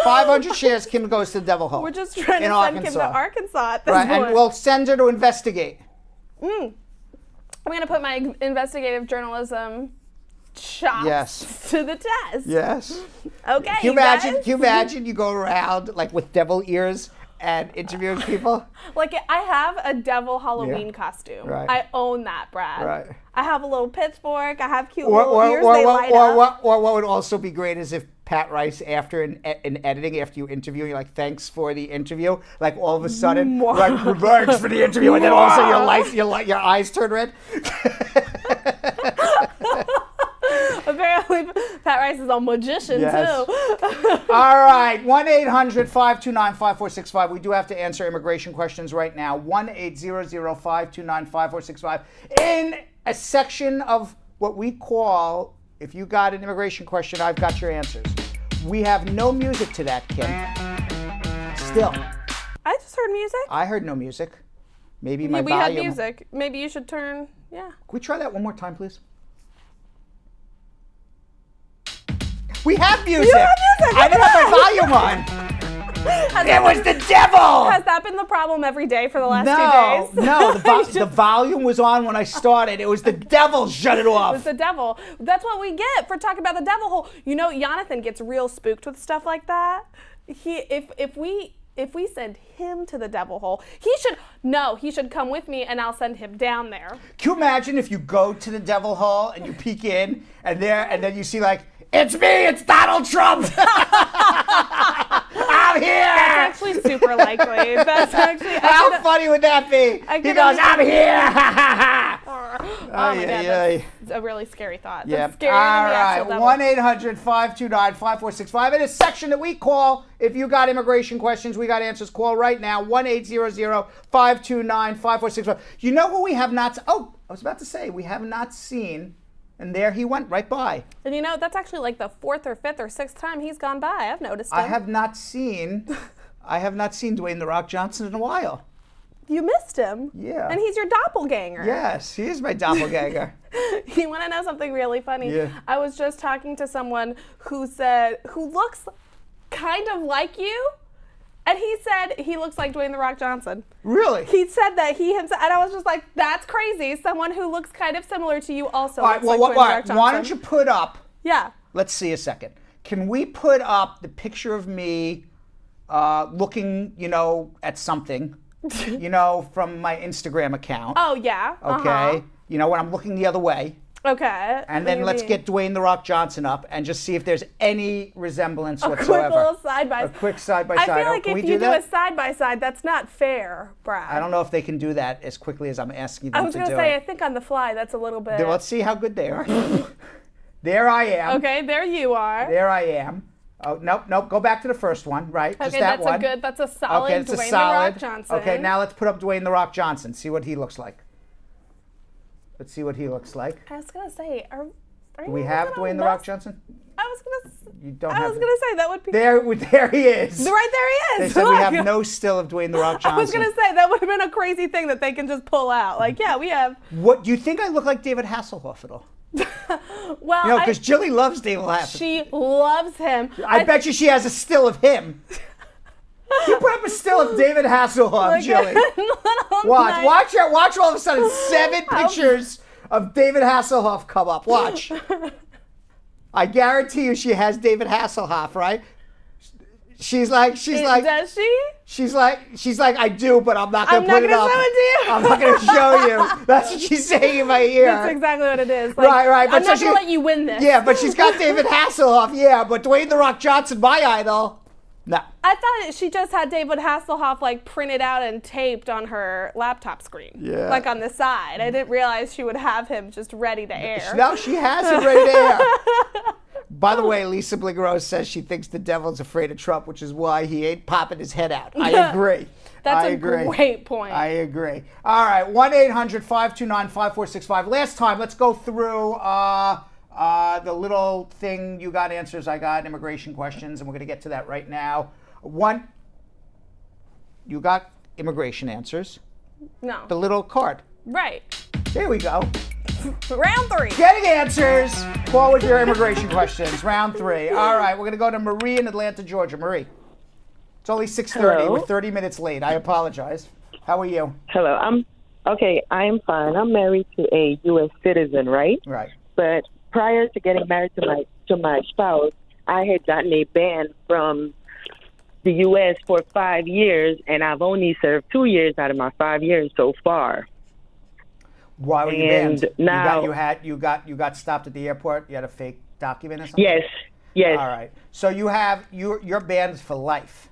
500 shares, Kim goes to the devil hole. We're just trying to send Kim to Arkansas at this point. And we'll send her to investigate. I'm going to put my investigative journalism chops to the test. Yes. Okay, Can you imagine you go around like with devil ears and interviewing people? Like, I have a devil Halloween costume. Right. I own that, Brad. Right. I have a little pitchfork. I have cute little ears they light up. Or what would also be great is if Pat Rice, after in editing, after you interview, you're like, "Thanks for the interview." Like all of a sudden, like, "Thanks for the interview," and then all of a sudden your eyes turn red. Apparently, Pat Rice is a magician too. All right, 1-800-529-5465. We do have to answer immigration questions right now. 1-800-529-5465. In a section of what we call, if you got an immigration question, I've got your answers. We have no music to that, Kim. Still. I just heard music. I heard no music. Maybe my we volume. had music. Maybe you should turn, Can we try that one more time, please? We have music. You have music. I didn't have my volume on. It was the devil. Has that been the problem every day for the last 2 days? No, the volume was on when I started. It was the devil shut it off. It was the devil. That's what we get for talking about the devil hole. You know, Jonathan gets real spooked with stuff like that. If we send him to the devil hole, he should come with me and I'll send him down there. Can you imagine if you go to the devil hole and you peek in and then you see like, "It's me, it's Donald Trump. I'm here." That's actually super likely. That's actually. How funny would that be? He goes, "I'm here." Oh my God, that's a really scary thought. Yeah. That's scarier All than the right, actual devil. 1-800-529-5465. In a section that we call, if you got immigration questions, we got answers, call right now, 1-800-529-5465. You know who we have not, I was about to say, we have not seen, and there he went right by. And you know, that's actually like the 4th or 5th or 6th time he's gone by. I've noticed him. I have not seen Dwayne "The Rock" Johnson in a while. You missed him. Yeah. And he's your doppelganger. Yes, he is my doppelganger. You want to know something really funny? Yeah. I was just talking to someone who looks kind of like you, and he said he looks like Dwayne "The Rock" Johnson. Really? He said that he himself, and I was just like, that's crazy. Someone who looks kind of similar to you also looks like Dwayne "The Rock" Johnson. Why don't you put up, Yeah. let's see a second. Can we put up the picture of me looking, at something, from my Instagram account? Oh, yeah. Okay. When I'm looking the other way. Okay. And then let's get Dwayne "The Rock" Johnson up and just see if there's any resemblance a whatsoever. Quick little side-by-side. A quick side-by-side. I feel like if you do a side-by-side, that's not fair, Brad. I don't know if they can do that as quickly as I'm asking them to do it. I was going to say, I think on the fly, that's a little bit... Let's see how good they are. There I am. Okay, there you are. There I am. Oh, nope. Go back to the first one, right? Okay, just that one. That's a solid Dwayne "The Rock" Johnson. Okay, now let's put up Dwayne "The Rock" Johnson. See what he looks like. Let's see what he looks like. I was going to say, are Do we have Dwayne "The Rock" Johnson? I was going to say that would be... There he is. Right there he is. They said we have no still of Dwayne "The Rock" Johnson. I was going to say, that would have been a crazy thing that they can just pull out. Like, yeah, we have... What, do you think I look like David Hasselhoff at all? Well, because Jilly loves David Hasselhoff. she loves him. I bet you she has a still of him. You put up a still of David Hasselhoff, Jilly. Watch all of a sudden 7 pictures of David Hasselhoff come up. Watch. I guarantee you she has David Hasselhoff, right? She's like, does she? She's like, I do, but I'm not gonna put it up. I'm not gonna show it to you. I'm not gonna show you. That's what she's saying in my ear. That's exactly what it is. Like, Right. I'm not gonna let you win this. Yeah, but she's got David Hasselhoff. Yeah, but Dwayne "The Rock" Johnson, my idol. No. I thought she just had David Hasselhoff like printed out and taped on her laptop screen. Yeah. Like on the side. I didn't realize she would have him just ready to air. No, she has him ready to air. By the way, Lisa Bligaro says she thinks the devil's afraid of Trump, which is why he ain't popping his head out. I agree. That's a great point. I agree. All right, 1-800-529-5465. Last time, let's go through the little thing you got answers. I got immigration questions, and we're going to get to that right now. One, you got immigration answers. No. The little card. Right. There we go. Round 3. Getting answers. Call with your immigration questions. Round 3. All right, we're going to go to Marie in Atlanta, Georgia. Marie. It's only 6:30. Hello. We're 30 minutes late. I apologize. How are you? Hello. I'm fine. I'm married to a U.S. citizen, right? Right. But prior to getting married to my spouse, I had gotten a ban from the U.S. for 5 years, and I've only served 2 years out of my 5 years so far. Why were you banned? Now you got stopped at the airport. You had a fake document or something? Yes. All right. So you're banned for life.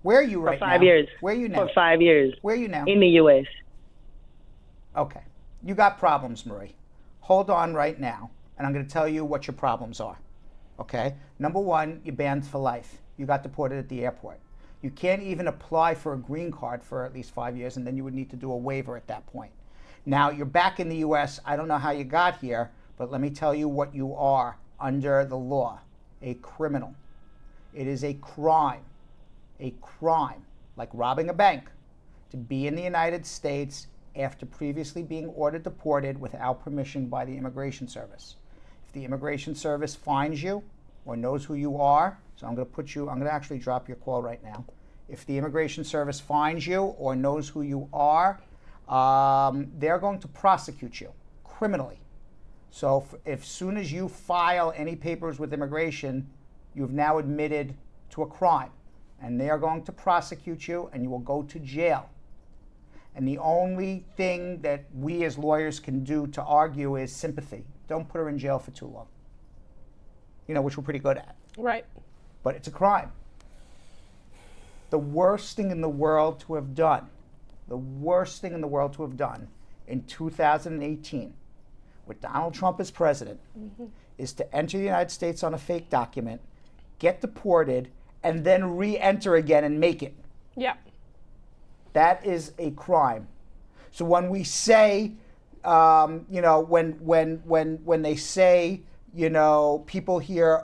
Where are you right now? For 5 years. Where are you now? For 5 years. Where are you now? In the U.S. Okay. You got problems, Marie. Hold on right now, and I'm going to tell you what your problems are. Okay? Number 1, you're banned for life. You got deported at the airport. You can't even apply for a green card for at least 5 years, and then you would need to do a waiver at that point. Now, you're back in the U.S. I don't know how you got here, but let me tell you what you are under the law. A criminal. It is a crime, like robbing a bank, to be in the United States after previously being ordered deported without permission by the Immigration Service. If the Immigration Service finds you or knows who you are, so I'm going to actually drop your call right now. If the Immigration Service finds you or knows who you are, they're going to prosecute you criminally. So if soon as you file any papers with immigration, you've now admitted to a crime, and they are going to prosecute you, and you will go to jail. And the only thing that we as lawyers can do to argue is sympathy. Don't put her in jail for too long. Which we're pretty good at. Right. But it's a crime. The worst thing in the world to have done in 2018, with Donald Trump as president, is to enter the United States on a fake document, get deported, and then re-enter again and make it. Yeah. That is a crime. So when we say, when they say, people here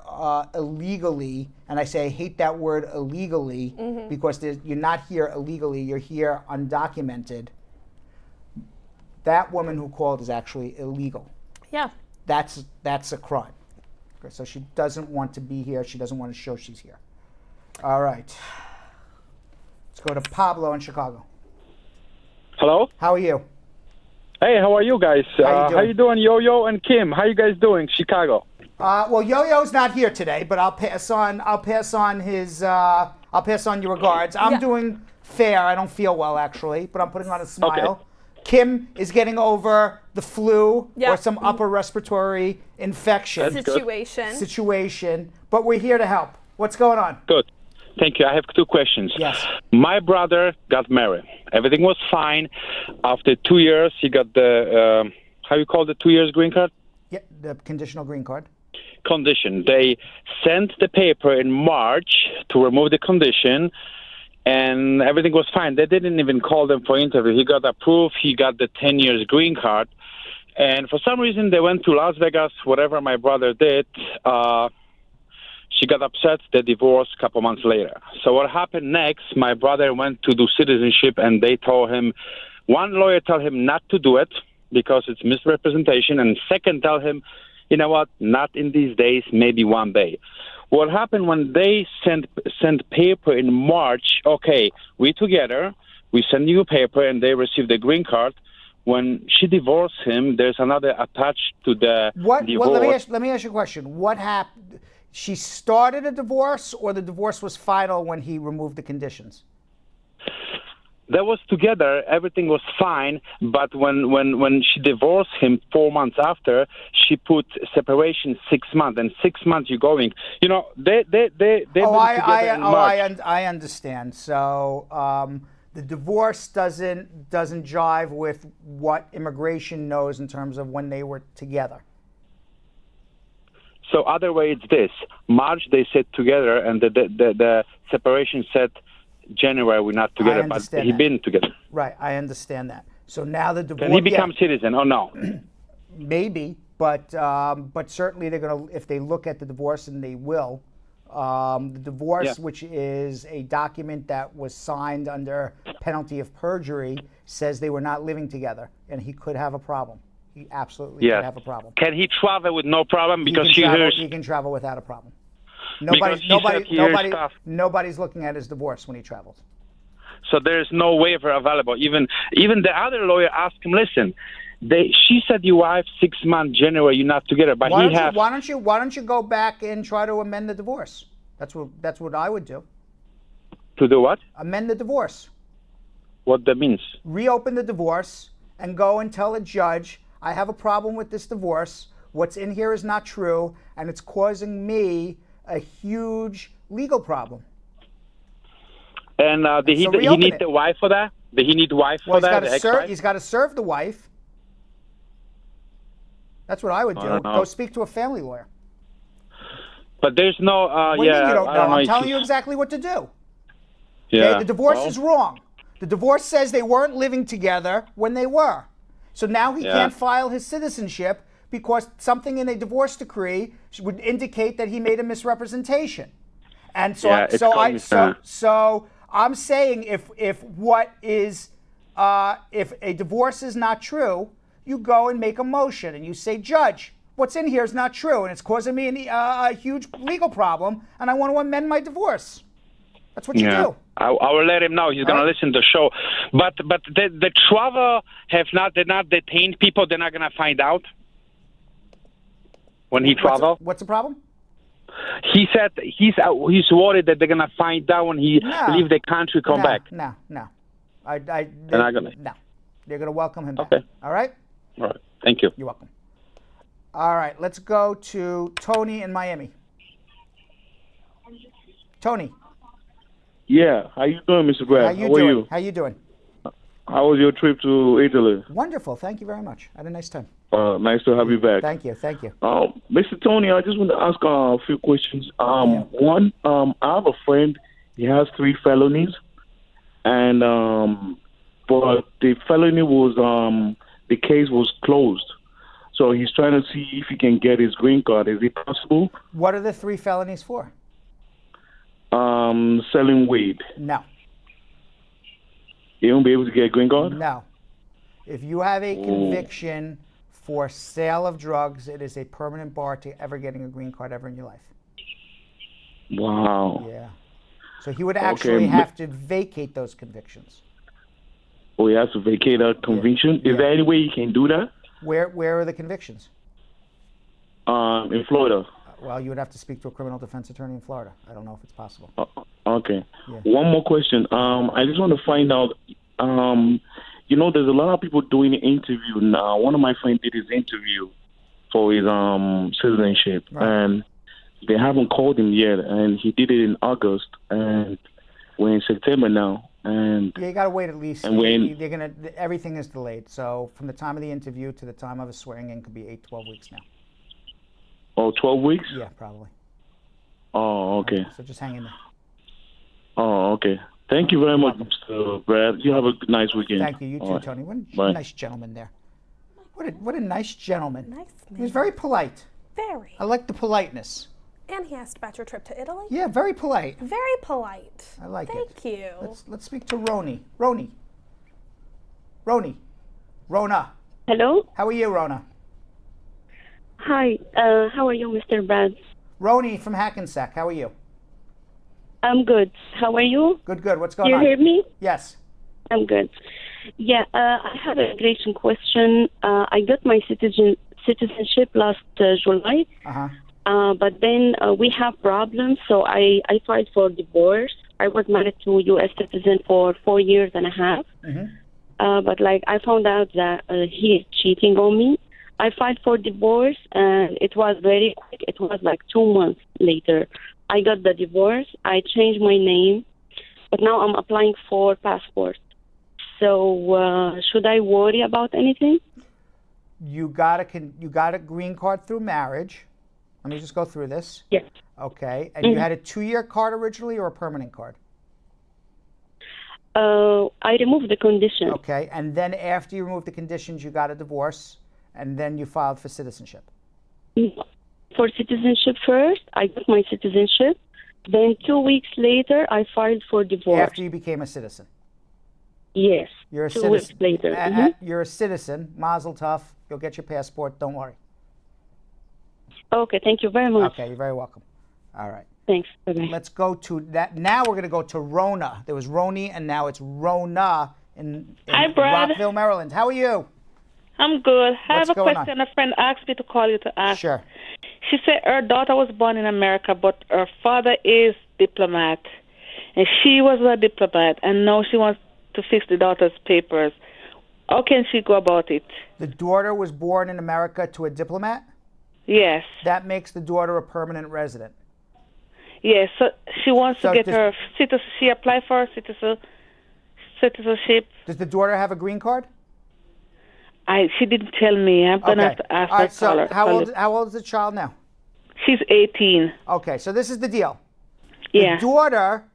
illegally, and I say I hate that word illegally, because you're not here illegally, you're here undocumented. That woman who called is actually illegal. Yeah. That's a crime. Okay, so she doesn't want to be here. She doesn't want to show she's here. All right. Let's go to Pablo in Chicago. Hello? How are you? Hey, how are you guys? How you doing? Yo-Yo and Kim? How you guys doing, Chicago? Well, Yo-Yo's not here today, but I'll pass on your regards. I'm doing fair. I don't feel well, actually, but I'm putting on a smile. Okay. Kim is getting over the flu Yep. or some upper respiratory infection Situation. But we're here to help. What's going on? Good. Thank you. I have 2 questions. Yes. My brother got married. Everything was fine. After 2 years, he got the, how you call the 2 years green card? Yeah, the conditional green card. Condition. They sent the paper in March to remove the condition, and everything was fine. They didn't even call them for interview. He got approved. He got the 10 years green card. And for some reason, they went to Las Vegas, whatever my brother did. She got upset. They divorced a couple months later. So what happened next, my brother went to do citizenship, and they told him, one lawyer told him not to do it because it's misrepresentation. And second, tell him, you know what, not in these days, maybe one day. What happened when they sent paper in March, okay, we together, we send you a paper and they receive the green card. When she divorced him, there's another attached to the divorce. Well, let me ask you a question. What happened? She started a divorce, or the divorce was final when he removed the conditions? That was together. Everything was fine. But when she divorced him 4 months after, she put separation 6 months. And 6 months you're going. You know, they been together in March. I understand. So the divorce doesn't jive with what immigration knows in terms of when they were together. So other way it's this. March they said together, and the separation said January we're not together, but he been together. Right, I understand that. So now the divorce. Can he become citizen? Oh no. Maybe, but certainly they're gonna, if they look at the divorce, and they will. The divorce, which is a document that was signed under penalty of perjury, says they were not living together, and he could have a problem. He absolutely could have a problem. Can he travel with no problem? Because he can travel without a problem. Nobody's looking at his divorce when he travels. So there's no waiver available. Even the other lawyer asked him, listen, she said your wife 6 months January you're not together, but why don't you go back and try to amend the divorce? That's what I would do. To do what? Amend the divorce. What that means? Reopen the divorce and go and tell a judge, I have a problem with this divorce. What's in here is not true, and it's causing me a huge legal problem. And did he need the wife for that? Did he need the wife for that? He's got to serve the wife. That's what I would do. Go speak to a family lawyer. But there's no, you don't know. I'm telling you exactly what to do. Yeah. Okay? The divorce is wrong. The divorce says they weren't living together when they were. So now he can't file his citizenship because something in a divorce decree would indicate that he made a misrepresentation. And so, so I'm saying if a divorce is not true, you go and make a motion and you say, Judge, what's in here is not true and it's causing me a huge legal problem, and I want to amend my divorce. That's what you do. I will let him know. He's going to listen to the show. But the travel they're not detained people. They're not going to find out when he travel. What's the problem? He said he's worried that they're going to find out when he leave the country, come back. No. They're not going to. No. They're going to welcome him back. Okay. All right? All right. Thank you. You're welcome. All right. Let's go to Tony in Miami. Tony. Yeah, how you doing, Mr. Brad? How are you? How you doing? How was your trip to Italy? Wonderful. Thank you very much. I had a nice time. Nice to have you back. Thank you. Mr. Tony, I just want to ask a few questions. One, I have a friend. He has 3 felonies, and but the felony was the case was closed. So he's trying to see if he can get his green card. Is it possible? What are the 3 felonies for? Selling weed. No. You won't be able to get a green card? No. If you have a conviction for sale of drugs, it is a permanent bar to ever getting a green card ever in your life. Wow. Yeah. So he would actually have to vacate those convictions. Oh, he has to vacate a conviction? Is there any way he can do that? Where are the convictions? In Florida. Well, you would have to speak to a criminal defense attorney in Florida. I don't know if it's possible. Okay. Yeah. One more question. I just want to find out, there's a lot of people doing the interview now. One of my friends did his interview for his citizenship, and they haven't called him yet, and he did it in August, and we're in September now. And you got to wait at least. And everything is delayed. So from the time of the interview to the time of his swearing in could be 8-12 weeks now. Oh, 12 weeks? Yeah, probably. Oh, okay. So just hang in there. Oh, okay. Thank you very much, Mr. Brad. You have a nice weekend. Thank you. You too, Tony. What a nice gentleman there. What a nice gentleman. Nice man. He was very polite. Very. I like the politeness. And he asked about your trip to Italy? Yeah, very polite. Very polite. I like it. Thank you. Let's speak to Roni. Rona. Hello? How are you, Rona? Hi, how are you, Mr. Brad? Roni from Hackensack. How are you? I'm good. How are you? Good, good. What's going You on? hear me? Yes. I'm good. Yeah, I have a immigration question. I got my citizenship last July, but then we have problems, so I filed for divorce. I was married to a U.S. citizen for 4 years and a half, but like I found out that he is cheating on me. I filed for divorce, and it was very quick. It was like 2 months later. I got the divorce. I changed my name, but now I'm applying for passport. So should I worry about anything? You got a green card through marriage. Let me just go through this. Yes. Okay. And you had a 2-year card originally or a permanent card? I removed the condition. Okay. And then after you removed the conditions, you got a divorce, and then you filed for citizenship. For citizenship first, I got my citizenship. Then 2 weeks later, I filed for divorce. After you became a citizen? Yes. You're a 2 citizen. weeks later. You're a citizen. Mazel tov. You'll get your passport. Don't worry. Okay. Thank you very much. Okay. You're very welcome. All right. Thanks. Bye-bye. Let's go to that. Now we're going to go to Rona. There was Roni, and now it's Rona in Hi, Brad. Rockville, Maryland. How are you? I'm good. I What's have a going question. A friend asked me to call you to ask. Sure. She said her daughter was born in America, but her father is diplomat, and she was a diplomat, and now she wants to fix the daughter's papers. How can she go about it? The daughter was born in America to a diplomat? Yes. That makes the daughter a permanent resident. Yes. So she wants So to get does- her citizenship. She applied for citizenship. Does the daughter have a green card? She didn't tell me. I'm gonna have to ask All her. right, so call her. how old is the child now? She's 18. Okay, so this is the deal. Yeah. The daughter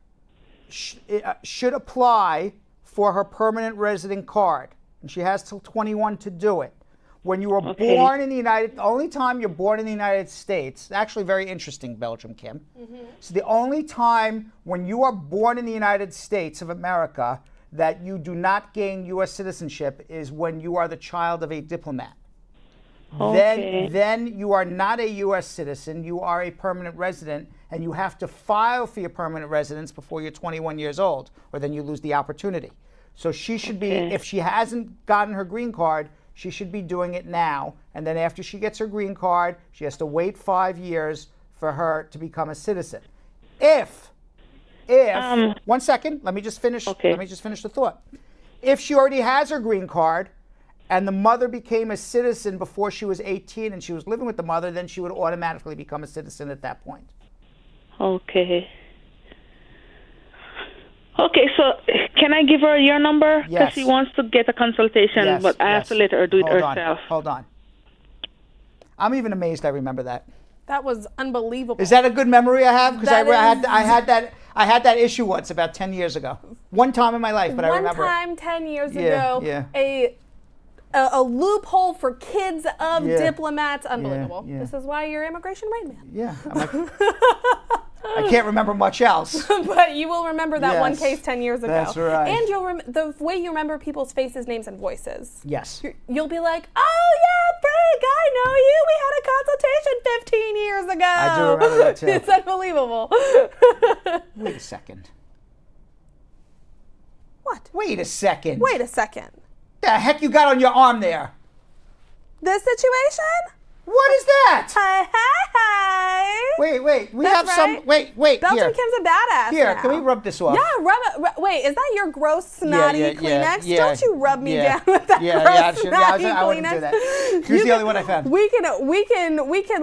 should apply for her permanent resident card, and she has till 21 to do it. When you were born in the only time you're born in the United States, actually very interesting, Belgium Kim. So the only time when you are born in the United States of America that you do not gain U.S. citizenship is when you are the child of a diplomat. Then you are not a U.S. citizen, you are a permanent resident, and you have to file for your permanent residence before you're 21 years old, or then you lose the opportunity. So she should be, if she hasn't gotten her green card, she should be doing it now, and then after she gets her green card, she has to wait 5 years for her to become a citizen. If 1 second, let me just finish. Let me just finish the thought. If she already has her green card, and the mother became a citizen before she was 18, and she was living with the mother, then she would automatically become a citizen at that point. Okay. Okay, so can I give her your number? Because Yes. she wants to get a consultation, but I have to let her do it herself. Hold on. I'm even amazed I remember that. That was unbelievable. Is that a good memory I have? Because That I had that issue once about 10 years ago. One time in my life, but I remember. One time, 10 years Yeah, ago, yeah. a loophole for kids of Yeah. diplomats. Unbelievable. Yeah. This is why you're immigration rain man. Yeah. I can't remember much else. But you will remember that one Yes, case 10 years ago. that's right. And you'll the way you remember people's faces, names, and voices. Yes. You'll be like, oh yeah, Frank, I know you. We had a consultation 15 years ago. I do remember that too. It's unbelievable. Wait a second. What? Wait a second. Wait a second. The heck you got on your arm there? This situation? What is that? Hi. Wait. We That's have some. right. Wait. Belgium Here. Kim's a badass. Here, now. can we rub this off? Yeah, rub it. Wait, is that your gross snotty Kleenex? yeah, Don't you rub me yeah. down with that gross snotty I wouldn't Kleenex. do that. Here's the only one I found. We can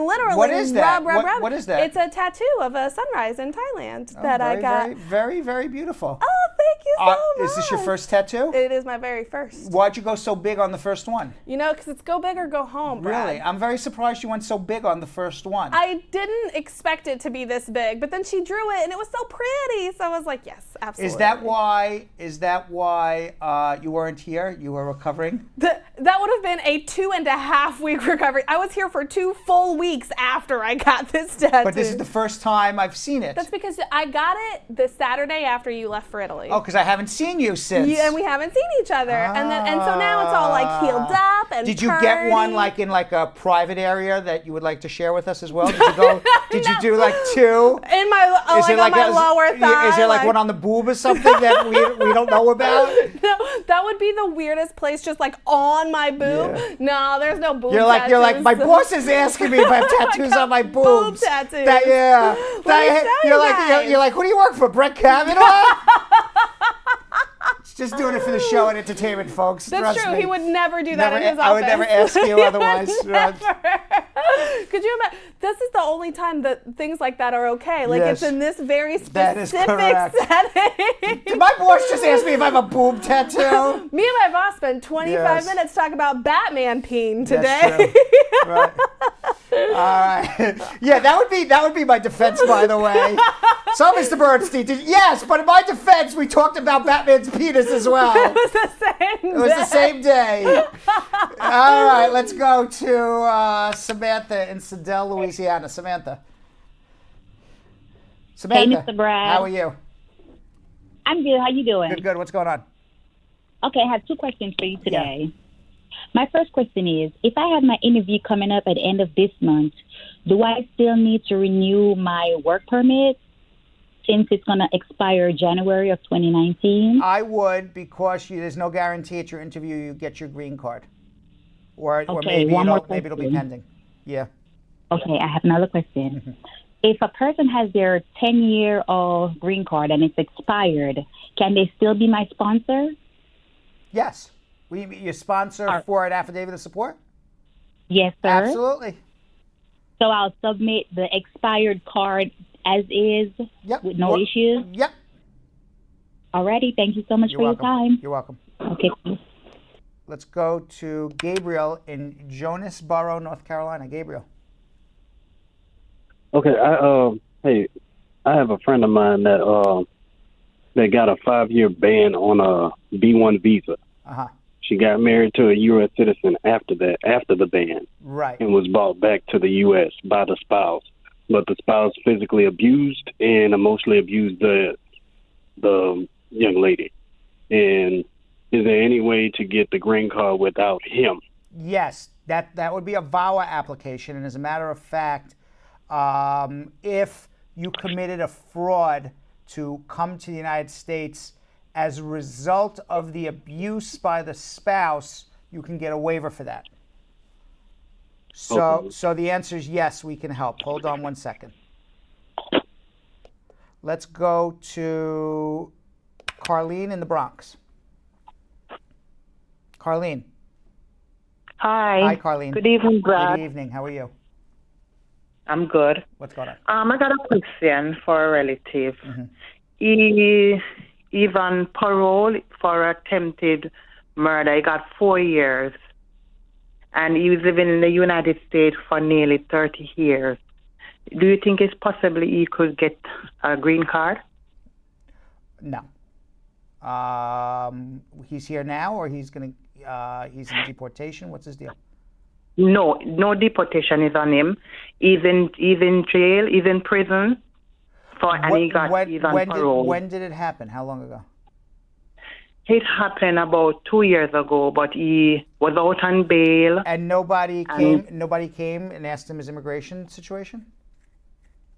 literally What is that? rub. What is that? It's a tattoo of a sunrise in Thailand that I very, got. Very, very beautiful. Oh, thank you so much. Is this your first tattoo? It is my very first. Why'd you go so big on the first one? You know, because it's go big or go home, Brad. Really? I'm very surprised you went so big on the first one. I didn't expect it to be this big, but then she drew it and it was so pretty. So I was like, yes, absolutely. Is that why you weren't here? You were recovering? That would have been a 2.5 week recovery. I was here for 2 full weeks after I got this tattoo. But this is the first time I've seen it. That's because I got it the Saturday after you left for Italy. Oh, because I haven't seen you since. Yeah, and we haven't seen each other. And so now it's all like healed up and Did you get one like in like a private area that you would like to share with us as well? Did you go? Did you do like two? In my on my lower thigh. Is there like one on the boob or something that we don't know about? No, that would be the weirdest place, just like on my boob. Yeah. No, there's no boob You're tattoos. like my boss is asking me if I have tattoos on my boobs. Boob tattoos. You're like, who do you work for, Brett Kavanaugh? Just doing it for the show and entertainment, folks. That's Trust true. me. He would never do that in his office. I would never ask you otherwise. Could you imagine? This is the only time that things like that are okay. Like Yes. it's in this very That is specific correct. setting. Did my boss just ask me if I have a boob tattoo? Me and my boss spent 25 minutes talking about Batman peen today. That's true. Right. All right. Yeah, that would be my defense, by the way. So, Mr. Bernstein, yes, but in my defense, we talked about Batman's penis as well. It was the same It was the same day. All right, let's go to Samantha in Sedell, Louisiana. Samantha. Hey, Mr. Brad. How are you? I'm good. How you doing? Good. What's going on? Okay, I have two questions for you today. My first question is, if I have my interview coming up at the end of this month, do I still need to renew my work permit since it's going to expire January of 2019? I would, because there's no guarantee at your interview you get your green card. Or maybe it'll be pending. Yeah. Okay, I have another question. If a person has their 10-year green card and it's expired, can they still be my sponsor? Yes. Your sponsor for an affidavit of support? Yes, sir. Absolutely. So I'll submit the expired card as is with no issues? Yep. Alrighty, thank you so much for your time. You're welcome. Okay. Let's go to Gabriel in Jonesboro, North Carolina. Gabriel. Okay, I have a friend of mine that got a 5-year ban on a B1 visa. Uh-huh. She got married to a U.S. citizen after the ban. Right. And was brought back to the U.S. by the spouse. But the spouse physically abused and emotionally abused the young lady. And is there any way to get the green card without him? Yes, that would be a VAWA application. And as a matter of fact, if you committed a fraud to come to the United States as a result of the abuse by the spouse, you can get a waiver for that. So the answer is yes, we can help. Hold on one second. Let's go to Carlene in the Bronx. Carlene. Hi. Hi, Carlene. Good evening, Brad. Good evening. How are you? I'm good. What's going on? I got a question for a relative. He even parole for attempted murder. He got 4 years. And he was living in the United States for nearly 30 years. Do you think it's possible he could get a green card? No. He's here now, or he's in deportation? What's his deal? No deportation is on him. He's in jail, he's in prison. He's on parole. When did it happen? How long ago? It happened about 2 years ago, but he was out on bail. And nobody came and asked him his immigration situation?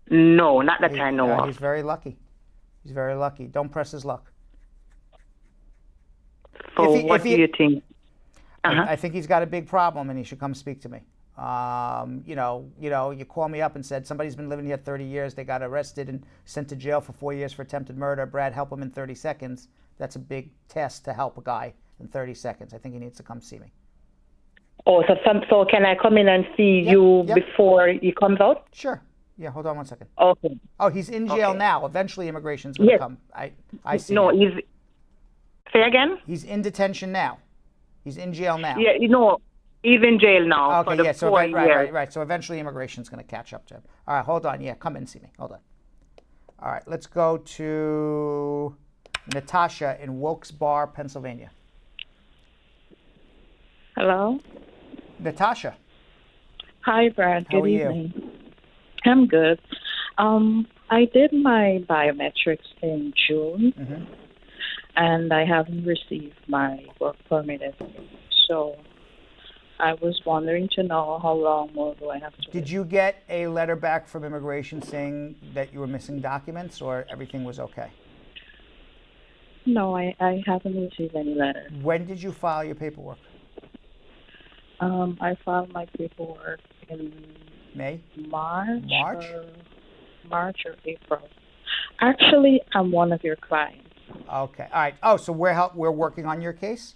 No, not that I know of. He's very lucky. He's very lucky. Don't press his luck. So what do you think? I think he's got a big problem, and he should come speak to me. You call me up and said somebody's been living here 30 years. They got arrested and sent to jail for 4 years for attempted murder. Brad, help him in 30 seconds. That's a big test to help a guy in 30 seconds. I think he needs to come see me. Oh, so can I come in and see you before he comes out? Sure. Yeah, hold on one second. Okay. Oh, he's in jail now. Eventually immigration's going to come. I see. No, now. Say again? He's in detention now. He's in jail now. Yeah, he's in jail now for the 4 years. Right. So eventually immigration's going to catch up to him. All right, hold on. Yeah, come in and see me. Hold on. All right, let's go to Natasha in Wilkes-Barre, Pennsylvania. Hello? Natasha. Hi, Brad. How Good are you? evening. I'm good. I did my biometrics in June, and I haven't received my work permit as yet. So I was wondering to know how long more do I have to wait. Did you get a letter back from immigration saying that you were missing documents, or everything was okay? No, I haven't received any letter. When did you file your paperwork? I filed my paperwork in May? March or April. Actually, I'm one of your clients. Okay. All right. Oh, so we're working on your case?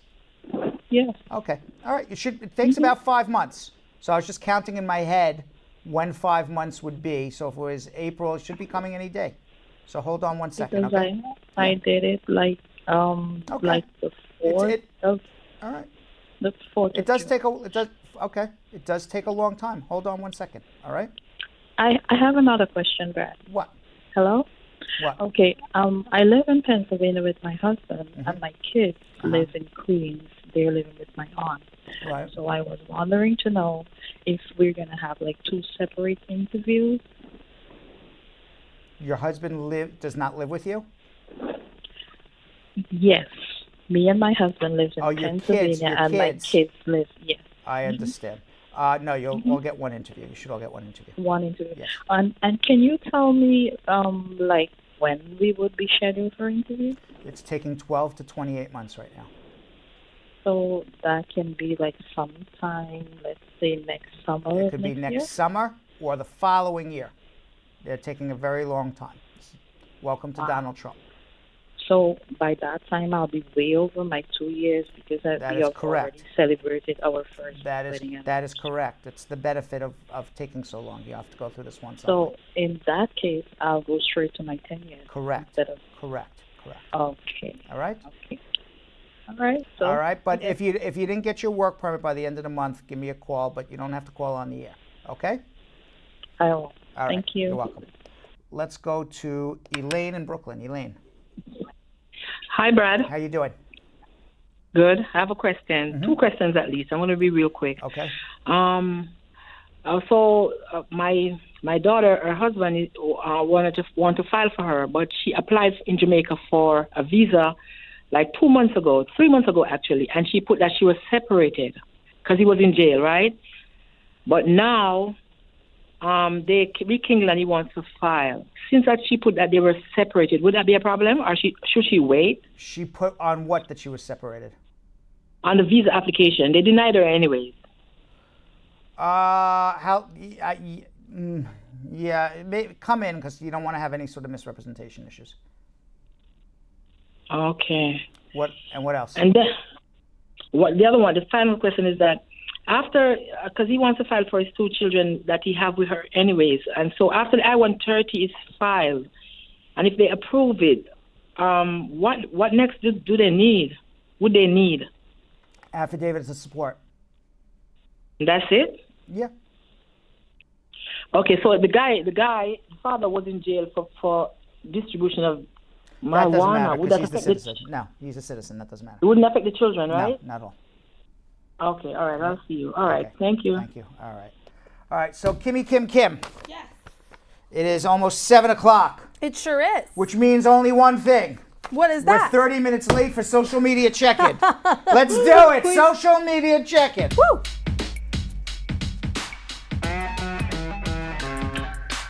Yes. Okay. All right. It takes about 5 months. So I was just counting in my head when 5 months would be. So if it was April, it should be coming any day. So hold on one second. Because Okay. I did it like the 4th of. All right. The 4th. It does take okay. It does take a long time. Hold on one second. All right. I have another question, Brad. What? Hello? What? Okay. I live in Pennsylvania with my husband, and my kids live in Queens. They're living with my aunt. Right. So I was wondering to know if we're gonna have like 2 separate interviews. Your husband does not live with you? Yes. Me and my husband lives in Pennsylvania, and my kids live. Yes. I understand. No, you'll all get one interview. You should all get one interview. One interview. Yes. And can you tell me like when we would be scheduled for interview? It's taking 12 to 28 months right now. So that can be like sometime, let's say next summer. It could be next summer or the following year. They're taking a very long time. Welcome to Donald Trump. So by that time, I'll be way over my 2 years because we have already celebrated our first wedding. That is correct. It's the benefit of taking so long. You have to go through this once. So in that case, I'll go straight to my 10 years. Correct. Instead of Correct. Okay. All right. Okay. All right. So, all right. But if you didn't get your work permit by the end of the month, give me a call. But you don't have to call on the air. Okay. I will. All right. Thank you. You're welcome. Let's go to Elaine in Brooklyn. Elaine. Hi, Brad. How you doing? Good. I have a question. 2 questions at least. I'm going to be real quick. Okay. My daughter, her husband want to file for her, but she applied in Jamaica for a visa like 3 months ago actually, and she put that she was separated because he was in jail, right? But now they rekindle and he wants to file. Since that she put that they were separated, would that be a problem, or should she wait? She put on what that she was separated? On the visa application. They denied her anyways. Come in because you don't want to have any sort of misrepresentation issues. Okay. What else? And then, the other one, the final question is that after, because he wants to file for his 2 children that he have with her anyways, and so after the I-130 is filed, and if they approve it, what next do they need? Would they need? Affidavits of support. That's it? Yeah. Okay, so the father was in jail for distribution of marijuana. That doesn't matter Would because that he's the affect citizen. No, he's a citizen. That doesn't matter. It wouldn't affect the children, right? No, not at all. Okay, all right, I'll see you. All right, Okay. thank you. Thank you. All right. So Kimmy Kim. Yes. It is almost 7 o'clock. It sure is. Which means only one thing. What is that? We're 30 minutes late for social media check-in. Let's do it. Please. Social media check-in. Woo!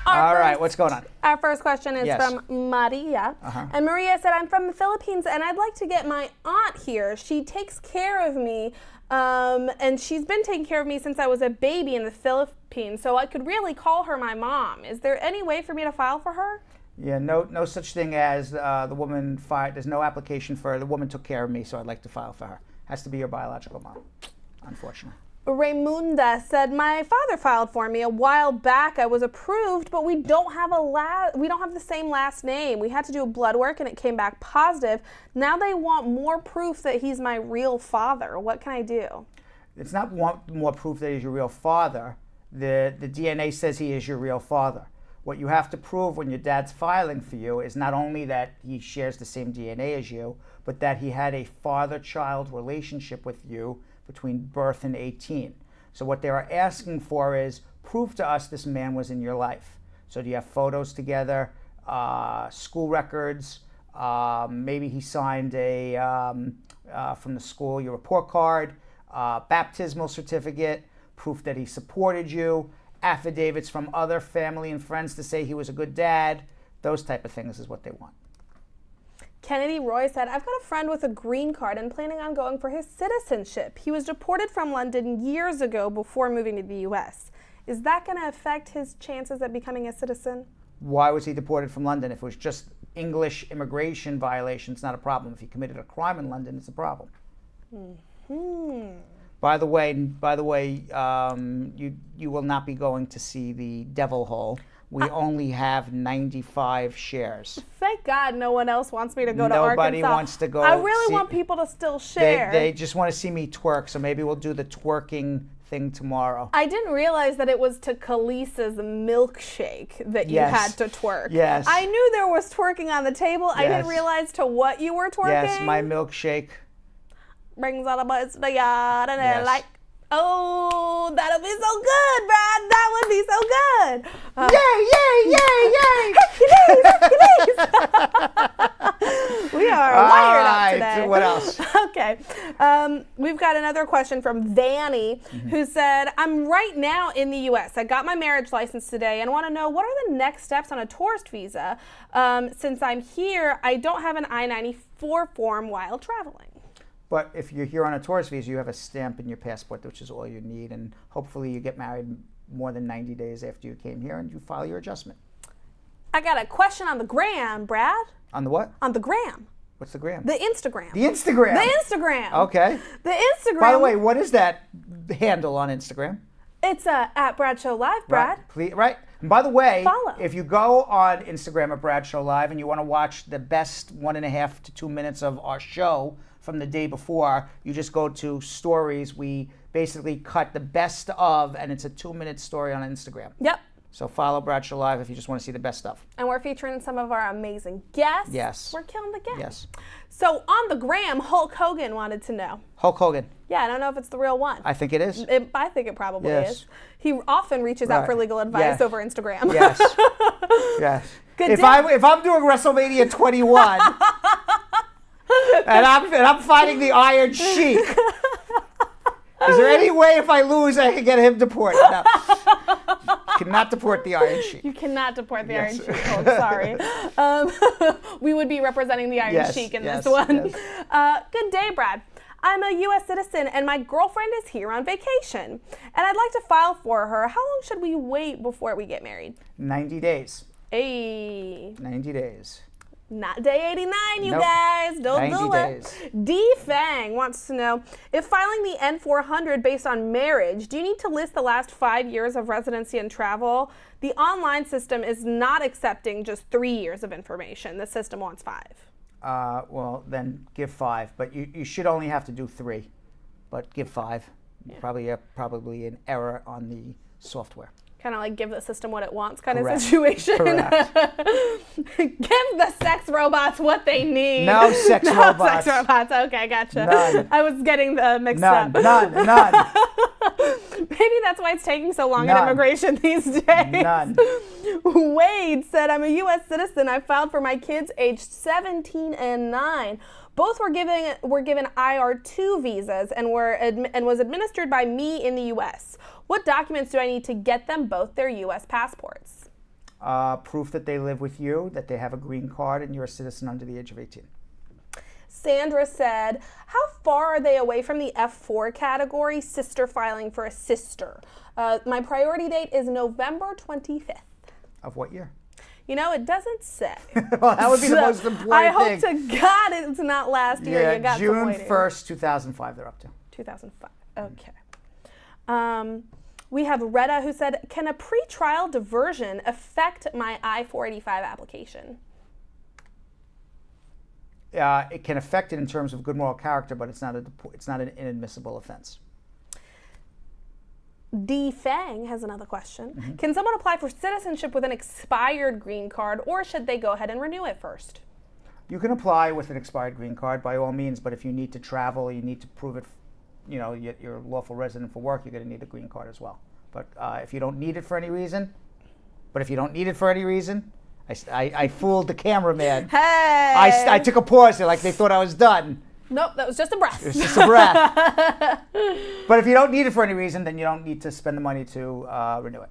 All right, what's going on? Our first question is Yes. from Maria. And Maria said, I'm from the Philippines and I'd like to get my aunt here. She takes care of me and she's been taking care of me since I was a baby in the Philippines. So I could really call her my mom. Is there any way for me to file for her? Yeah, no such thing as the woman filed. There's no application for the woman took care of me, so I'd like to file for her. Has to be your biological mom, unfortunately. Raymunda said, my father filed for me a while back. I was approved, but we don't have the same last name. We had to do blood work and it came back positive. Now they want more proof that he's my real father. What can I do? It's not more proof that he's your real father. The DNA says he is your real father. What you have to prove when your dad's filing for you is not only that he shares the same DNA as you, but that he had a father-child relationship with you between birth and 18. So what they are asking for is prove to us this man was in your life. So do you have photos together, school records, maybe he signed from the school your report card, baptismal certificate, proof that he supported you, affidavits from other family and friends to say he was a good dad. Those type of things is what they want. Kennedy Roy said, I've got a friend with a green card and planning on going for his citizenship. He was deported from London years ago before moving to the U.S. Is that going to affect his chances at becoming a citizen? Why was he deported from London? If it was just English immigration violation, it's not a problem. If he committed a crime in London, it's a problem. Mm-hmm. By the way, you will not be going to see the Devil Hole. We only have 95 shares. Thank God no one else wants me to go to Arkansas. Nobody wants to go. I really want people to still share. They just want to see me twerk, so maybe we'll do the twerking thing tomorrow. I didn't realize that it was to Khaleesi's milkshake that you had to twerk. Yes. I knew there was twerking on the table. Yes. I didn't realize to what you were twerking. Yes, my milkshake. Brings all the butts to the yard and Yes. they're like, oh, that'll be so good, Brad. That would be so good. Yay, yay, yay, yay. We are wired up today. So what else? Okay. We've got another question from Vanny, who said, I'm right now in the U.S. I got my marriage license today and want to know what are the next steps on a tourist visa. Since I'm here, I don't have an I-94 form while traveling. But if you're here on a tourist visa, you have a stamp in your passport, which is all you need. And hopefully you get married more than 90 days after you came here and you file your adjustment. I got a question on the gram, Brad. On the what? On the gram. What's the gram? The Instagram. The Instagram. The Instagram. Okay. The Instagram. By the way, what is that handle on Instagram? It's at Bradshaw Live, Brad. Right. And by the way, follow. If you go on Instagram at Bradshaw Live and you want to watch the best 1.5 to 2 minutes of our show from the day before, you just go to stories. We basically cut the best of, and it's a 2-minute story on Instagram. Yep. So follow Bradshaw Live if you just want to see the best stuff. And we're featuring some of our amazing guests. Yes. We're killing the guests. Yes. So on the gram, Hulk Hogan wanted to know. Hulk Hogan. Yeah, I don't know if it's the real one. I think it is. I think it probably Yes. is. He often reaches out for legal advice over Instagram. Yes. Yes. Good if I'm doing WrestleMania 21 and I'm fighting the Iron Sheik, is there any way if I lose I can get him deported? No. Cannot deport the Iron Sheik. You cannot deport the Iron Sheik, Hulk. Sorry. We would be representing the Iron Sheik in this one. Yes. Good day, Brad. I'm a U.S. citizen and my girlfriend is here on vacation. And I'd like to file for her. How long should we wait before we get married? 90 days. Hey. 90 days. Not day 89, you Nope. guys. Don't 90 do days. it. D Fang wants to know, if filing the N400 based on marriage, do you need to list the last 5 years of residency and travel? The online system is not accepting just 3 years of information. The system wants 5. Well, then give 5. But you should only have to do 3. But give 5. Yeah. Probably an error on the software. Kind of like give the system what it wants kind Correct. of situation. Correct. Give the sex robots what they need. No sex robots. Sex robots. Okay, gotcha. None. I was getting mixed up. None. Maybe that's why it's taking so long None. in immigration these days. None. Wade said, I'm a U.S. citizen. I filed for my kids aged 17 and 9. Both were given IR2 visas and was administered by me in the U.S. What documents do I need to get them both their U.S. passports? Proof that they live with you, that they have a green card, and you're a citizen under the age of 18. Sandra said, how far are they away from the F4 category, sister filing for a sister? My priority date is November 25th. Of what year? You know, it doesn't say. Well, that would be the most important thing. I hope to God it's not last year. Yeah, You got June some waiting. 1st, 2005 they're up to. 2005. Okay. We have Retta who said, can a pretrial diversion affect my I-485 application? It can affect it in terms of good moral character, but it's not an inadmissible offense. D. Fang has another question. Can someone apply for citizenship with an expired green card, or should they go ahead and renew it first? You can apply with an expired green card by all means, but if you need to travel, you need to prove it, you're a lawful resident for work, you're going to need a green card as well. But if you don't need it for any reason, I fooled the cameraman. Hey! I took a pause there like they thought I was done. Nope, that was just a breath. It was just a breath. But if you don't need it for any reason, then you don't need to spend the money to renew it.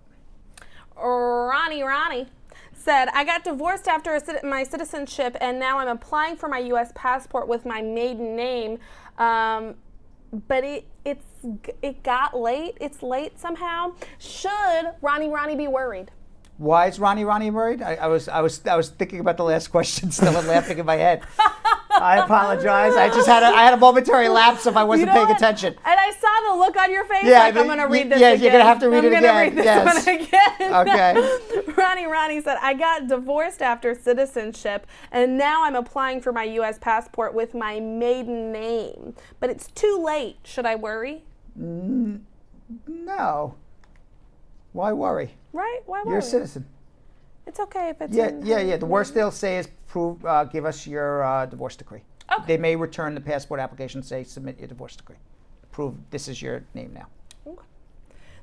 Ronnie said, I got divorced after my citizenship, and now I'm applying for my U.S. passport with my maiden name. But it got late. It's late somehow. Should Ronnie be worried? Why is Ronnie worried? I was thinking about the last question still and laughing in my head. I apologize. I had a momentary lapse if I wasn't paying attention. And I saw the look on your face like, I'm going to read this again. You're going to have to read it again. I'm going to read this one again. Okay. Ronnie said, I got divorced after citizenship, and now I'm applying for my U.S. passport with my maiden name. But it's too late. Should I worry? No. Why worry? Right? Why worry? You're a citizen. It's okay if it's Yeah. The worst they'll say is give us your divorce decree. Okay. They may return the passport application and say submit your divorce decree. Prove this is your name now. Okay.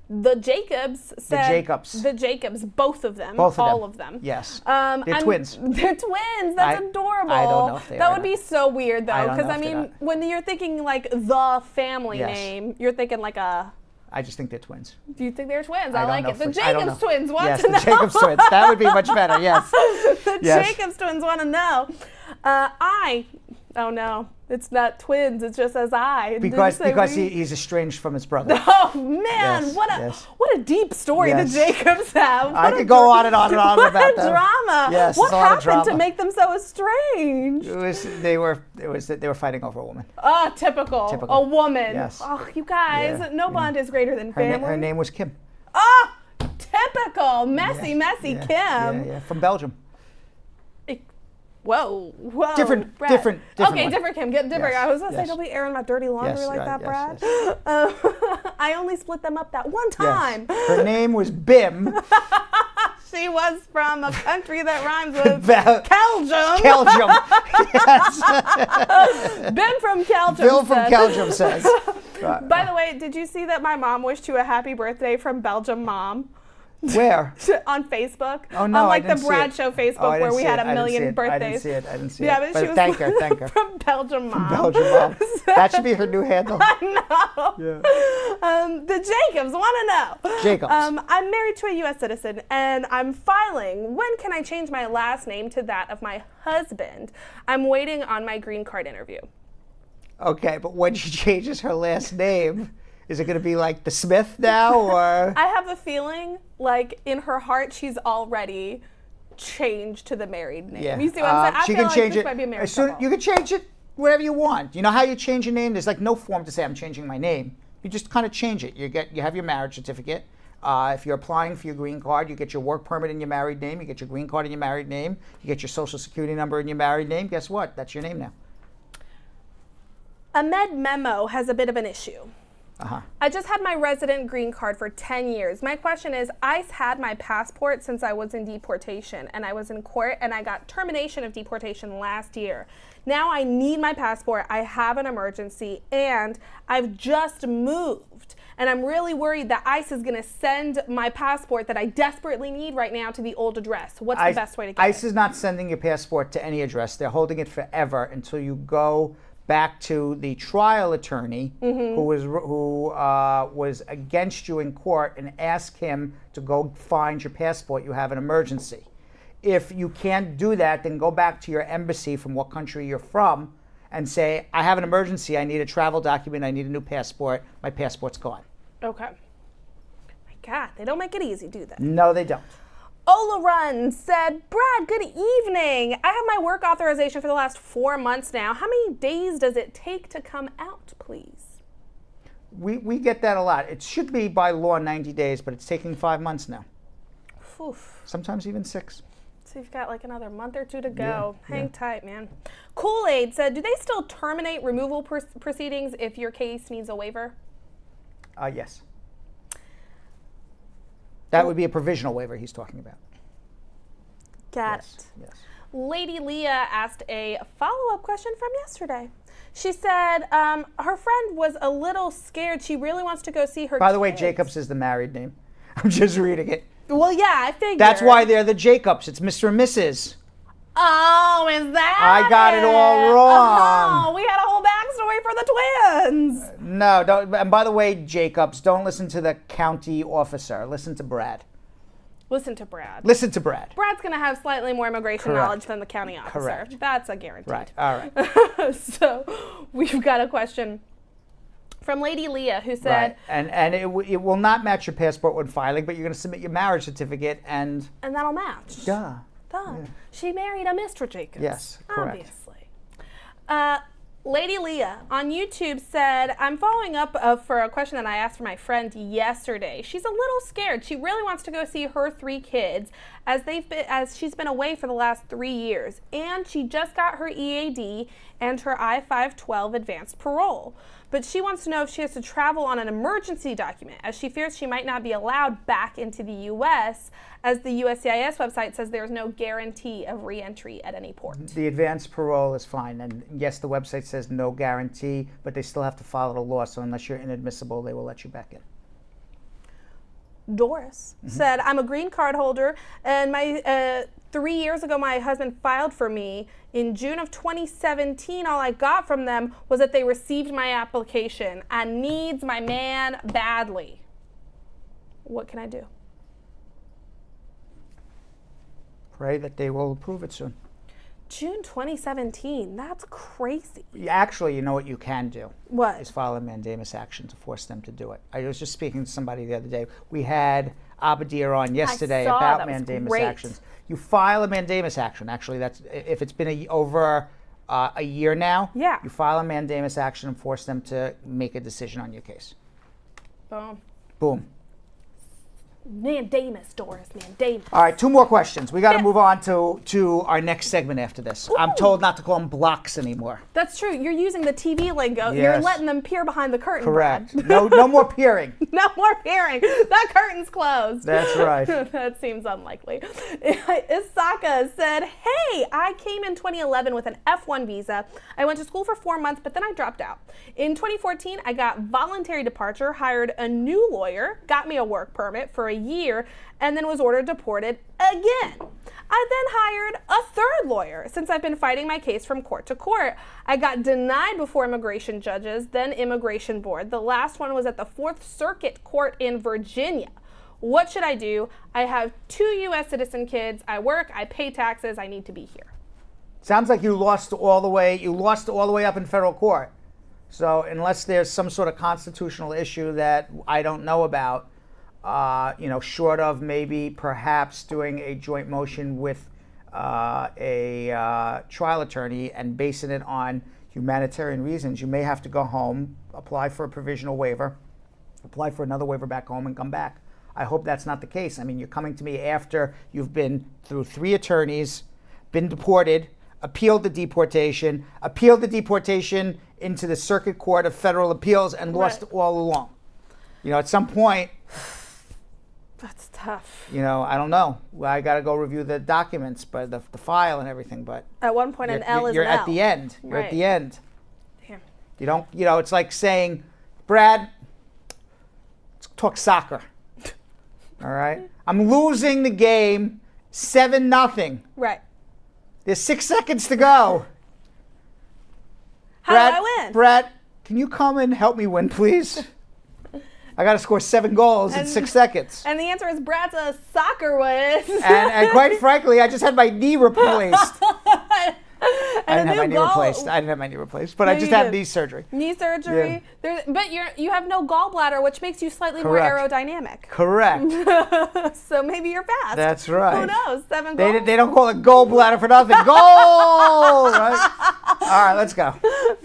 The Jacobs said. The Jacobs, both of them. All of them. Yes. They're twins. They're twins. That's adorable. I don't know if they That are. would be so weird though, because I mean, when you're thinking like the family Yes. name, you're thinking like a. I just think they're twins. Do you think they're twins? I I don't like know it. The if I don't Jacobs know. twins want Yes, to the know. Jacobs twins. That would be much better. Yes. The Yes. Jacobs twins want to know. Oh no, it's not twins. It just says I. Because he's estranged from his brother. Oh man, Yes, what a deep story Yes. the Jacobs have. I could go on and on and on what about a that. drama. Yes, what it's a lot of happened to drama. make them so estranged? They were fighting over a woman. Oh, typical. A woman. Yes. Oh, you guys, Yeah, no bond is greater than family. Her name was Kim. Oh, typical. Messy Kim. Yeah, from Belgium. Whoa. Different Brad. Okay, one. different Kim. Get different. Yes, I was gonna say, yes. don't be airing my dirty laundry Yes, like right, that, yes, Brad. I only split them up that one time. Yes. Her name was Bim. She was from a country that rhymes with Belgium. Yes. Bim from Belgium. Bill from Belgium says. By the way, did you see that my mom wished you a happy birthday from Belgium Mom? Where? On Facebook. Oh no, on like I didn't the see Brad it. Show Facebook Oh, I where didn't we see had it. a million birthdays. I didn't see it. Yeah, but she was thank her. from Belgium Mom. From Belgium Mom. That should be her new handle. I know. Yeah. The Jacobs want to know. Jacobs. I'm married to a U.S. citizen, and I'm filing. When can I change my last name to that of my husband? I'm waiting on my green card interview. Okay, but when she changes her last name, is it going to be like the Smith now, or? I have a feeling, like in her heart, she's already changed to the married name. Yeah. You see what I'm saying? She I can feel change like this it. might be a married As soon, couple. you can change it whatever you want. You know how you change your name? There's like no form to say I'm changing my name. You just kind of change it. You have your marriage certificate. If you're applying for your green card, you get your work permit in your married name. You get your green card in your married name. You get your social security number in your married name. Guess what? That's your name now. Ahmed Memo has a bit of an issue. Uh-huh. I just had my resident green card for 10 years. My question is, ICE had my passport since I was in deportation, and I was in court, and I got termination of deportation last year. Now I need my passport, I have an emergency, and I've just moved. And I'm really worried that ICE is gonna send my passport that I desperately need right now to the old address. What's the best way to get ICE it? is not sending your passport to any address. They're holding it forever until you go back to the trial attorney who was against you in court and ask him to go find your passport. You have an emergency. If you can't do that, then go back to your embassy from what country you're from and say, I have an emergency. I need a travel document. I need a new passport. My passport's gone. Okay. My God, they don't make it easy, do they? No, they don't. Ola Run said, Brad, good evening. I have my work authorization for the last 4 months now. How many days does it take to come out, please? We get that a lot. It should be by law 90 days, but it's taking 5 months now. Oof. Sometimes even 6. So you've got like another month or two to go. Yeah, Hang tight, man. Kool-Aid said, do they still terminate removal proceedings if your case needs a waiver? Yes. That would be a provisional waiver he's talking about. Got it. Yes. Lady Leah asked a follow-up question from yesterday. She said her friend was a little scared. She really wants to go see her By the way, kids. Jacobs is the married name. I'm just reading it. Well, yeah, I figured. That's why they're the Jacobs. It's Mr. and Mrs. Oh, is that I got it all wrong. Oh, we had a whole a story for the twins. No, don't. And by the way, Jacobs, don't listen to the county officer. Listen to Brad. Listen to Brad. Listen to Brad. Brad's going to have slightly more immigration knowledge than the county officer. Correct. That's a guarantee. Right. All right. So we've got a question from Lady Leah, who said... Right. And it will not match your passport when filing, but you're going to submit your marriage certificate and... And that'll match. Duh. Yeah. She married a Mr. Jacobs. Yes, correct. Obviously. Lady Leah on YouTube said, I'm following up for a question that I asked for my friend yesterday. She's a little scared. She really wants to go see her 3 kids as she's been away for the last 3 years. And she just got her EAD and her I-512 advanced parole. But she wants to know if she has to travel on an emergency document, as she fears she might not be allowed back into the U.S., as the USCIS website says there's no guarantee of re-entry at any port. The advanced parole is fine. And yes, the website says no guarantee, but they still have to follow the law. So unless you're inadmissible, they will let you back in. Doris said, I'm a green card holder, and 3 years ago my husband filed for me. In June of 2017, all I got from them was that they received my application and needs my man badly. What can I do? Pray that they will approve it soon. June 2017, that's crazy. Actually, you know what you can do? What? Is file a mandamus action to force them to do it. I was just speaking to somebody the other day. We had Abadir on yesterday about mandamus actions. You file a mandamus action. Actually, that's if it's been over a year now. Yeah. You file a mandamus action and force them to make a decision on your case. Boom. Boom. Mandamus, Doris, mandamus. All right, 2 more questions. We got to move on to our next segment after this. Ooh. I'm told not to call them blocks anymore. That's true. You're using the TV lingo. Yes. You're letting them peer behind the curtain. Correct. Brad. No more peering. No more peering. That curtain's closed. That's right. That seems unlikely. Isaka said, hey, I came in 2011 with an F1 visa. I went to school for 4 months, but then I dropped out. In 2014, I got voluntary departure, hired a new lawyer, got me a work permit for a year, and then was ordered deported again. I then hired a 3rd lawyer since I've been fighting my case from court to court. I got denied before immigration judges, then immigration board. The last one was at the 4th Circuit Court in Virginia. What should I do? I have 2 U.S. citizen kids. I work, I pay taxes, I need to be here. Sounds like you lost all the way up in federal court. So unless there's some sort of constitutional issue that I don't know about, short of maybe perhaps doing a joint motion with a trial attorney and basing it on humanitarian reasons, you may have to go home, apply for a provisional waiver, apply for another waiver back home, and come back. I hope that's not the case. I mean, you're coming to me after you've been through 3 attorneys, been deported, appealed the deportation into the Circuit Court of Federal Appeals, and lost all along. At some point, that's tough. I don't know. I got to go review the documents, but the file and everything. But at one point, an L is you're an at L. the end. You're at the end. Damn. You don't. It's like saying, Brad, let's talk soccer. All right. I'm losing the game, 7-0. Right. There's 6 seconds to go. How do I win? Brad, can you come and help me win, please? I got to score 7 goals in 6 seconds. And the answer is Brad's a soccer whiz. And quite frankly, I just had my knee replaced. I didn't have my knee replaced, but I just had knee surgery. Knee surgery. Yeah. But you have no gallbladder, which makes you slightly more aerodynamic. Correct. So maybe you're fast. That's right. Who knows? 7 goals. They don't call it gallbladder for nothing. Goal! Right? All right, let's go.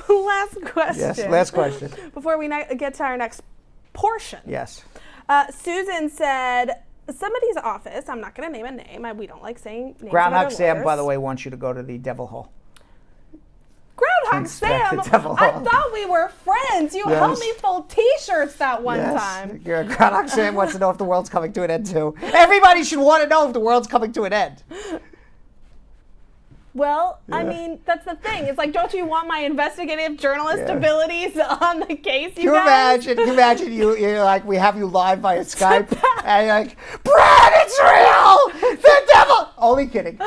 Last question. Yes, last question. Before we get to our next portion. Yes. Susan said, somebody's office, I'm not going to name a name, we don't like saying names. Groundhog Sam, by the way, wants you to go to the Devil Hole. Groundhog Sam? I thought we were friends. You helped me fold T-shirts that one time. Groundhog Sam wants to know if the world's coming to an end too. Everybody should want to know if the world's coming to an end. Well, I mean, that's the thing. It's like, don't you want my investigative journalist abilities on the case, you guys? Can you imagine you're like, we have you live via Skype, and you're like, Brad, it's real! The devil! Only kidding.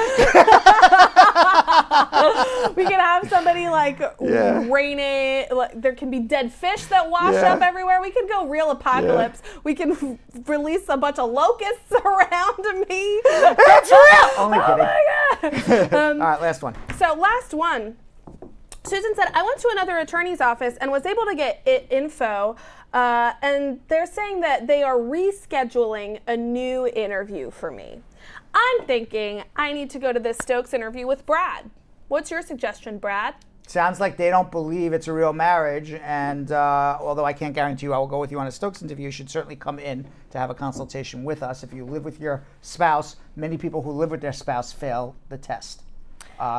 We can have somebody like rain it. Like, there can be dead fish that wash up everywhere. We can go real apocalypse. We can release a bunch of locusts around me. It's real. Only kidding. Oh my God. All right, last one. So last one. Susan said, I went to another attorney's office and was able to get info, and they're saying that they are rescheduling a new interview for me. I'm thinking I need to go to this Stokes interview with Brad. What's your suggestion, Brad? Sounds like they don't believe it's a real marriage, and although I can't guarantee you I will go with you on a Stokes interview, you should certainly come in to have a consultation with us. If you live with your spouse, many people who live with their spouse fail the test.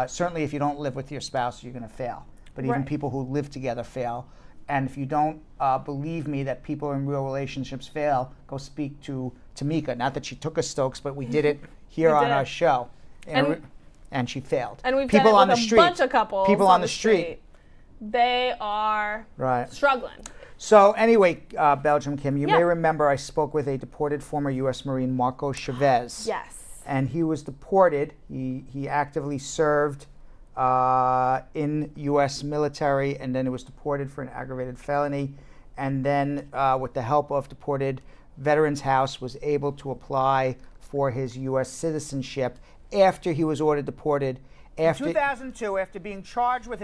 Certainly if you don't live with your spouse, you're going to fail. But even people who live together fail. And if you don't believe me that people in real relationships fail, go speak to Tamika. Not that she took us Stokes, but we did it here on our show. And she failed. And we've people done it on with the a bunch of couples. People on the street. They are struggling. So anyway, Belgium Kim, you may remember I spoke with a deported former U.S. Marine, Marco Chavez. Yes. And he was deported. He actively served in U.S. military, and then he was deported for an aggravated felony. And then with the help of Deported Veterans House, was able to apply for his U.S. citizenship after he was ordered deported. In 2002, after being charged with...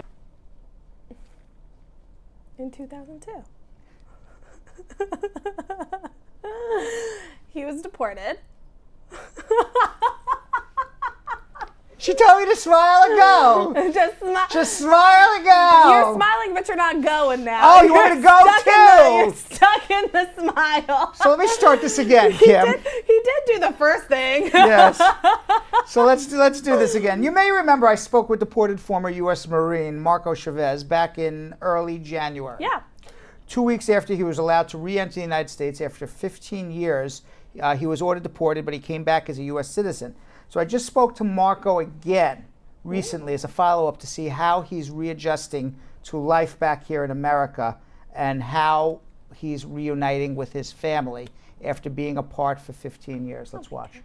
In 2002. He was deported. She told me to smile and go. Just smile and go. You're smiling, but you're not going now. Oh, you want me to go too? You're stuck in the smile. So let me start this again, Kim. He did do the first thing. Yes. So let's do this again. You may remember I spoke with deported former U.S. Marine Marco Chavez back in early January. Yeah. 2 weeks after he was allowed to re-enter the United States after 15 years, he was ordered deported, but he came back as a U.S. citizen. So I just spoke to Marco again recently as a follow-up to see how he's readjusting to life back here in America and how he's reuniting with his family after being apart for 15 years. Let's watch.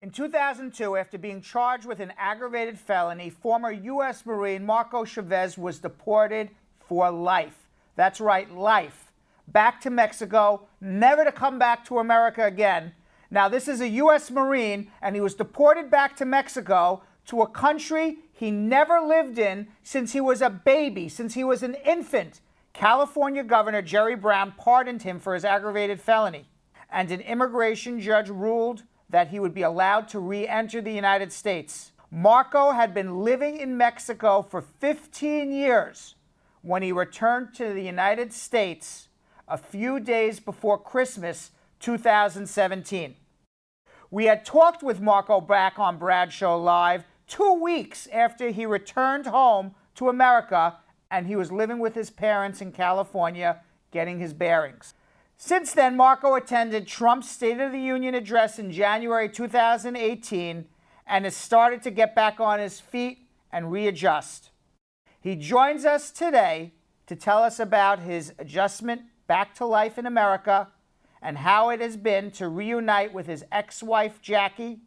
In 2002, after being charged with an aggravated felony, former U.S. Marine Marco Chavez was deported for life. That's right, life. Back to Mexico, never to come back to America again. Now, this is a U.S. Marine, and he was deported back to Mexico, to a country he never lived in since he was a baby, since he was an infant. California Governor Jerry Brown pardoned him for his aggravated felony, and an immigration judge ruled that he would be allowed to re-enter the United States. Marco had been living in Mexico for 15 years when he returned to the United States a few days before Christmas 2017. We had talked with Marco back on Brad Show Live 2 weeks after he returned home to America, and he was living with his parents in California, getting his bearings. Since then, Marco attended Trump's State of the Union address in January 2018 and has started to get back on his feet and readjust. He joins us today to tell us about his adjustment back to life in America and how it has been to reunite with his ex-wife, Jackie,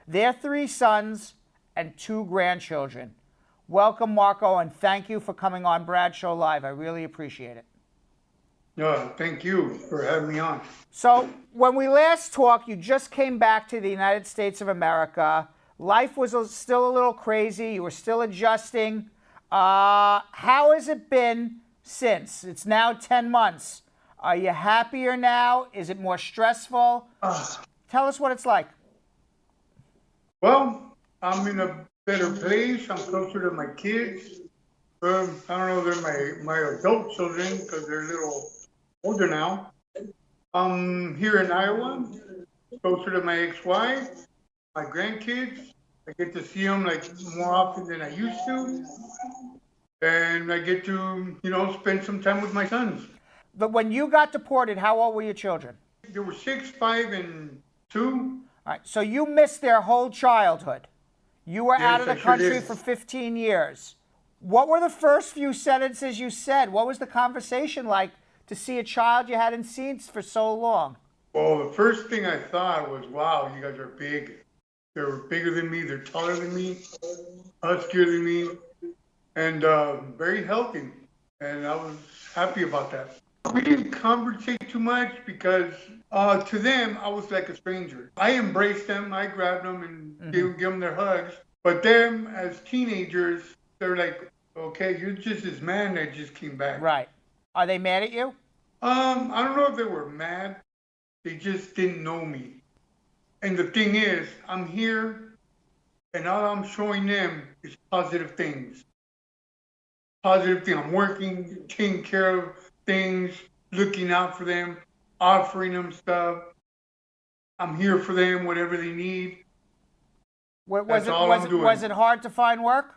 their 3 sons, and 2 grandchildren. Welcome, Marco, and thank you for coming on Brad Show Live. I really appreciate it. Thank you for having me on. So, when we last talked, you just came back to the United States of America. Life was still a little crazy. You were still adjusting. How has it been since? It's now 10 months. Are you happier now? Is it more stressful? Tell us what it's like. Well, I'm in a better place. I'm closer to my kids. I don't know, they're my adult children because they're a little older now. I'm here in Iowa, closer to my ex-wife, my grandkids. I get to see them like more often than I used to. And I get to, spend some time with my sons. But when you got deported, how old were your children? They were 6, 5, and 2. All right, so you missed their whole childhood. You were out of the country for 15 years. What were the first few sentences you said? What was the conversation like to see a child you hadn't seen for so long? Well, the first thing I thought was, wow, you guys are big. They're bigger than me. They're taller than me, huskier than me, and very healthy. And I was happy about that. We didn't conversate too much because to them, I was like a stranger. I embraced them. I grabbed them and give them their hugs. But them, as teenagers, they're like, okay, you're just this man that just came back. Right. Are they mad at you? I don't know if they were mad. They just didn't know me. And the thing is, I'm here, and all I'm showing them is positive things. Positive thing. I'm working, taking care of things, looking out for them, offering them stuff. I'm here for them, whatever they need. Was it hard to find work?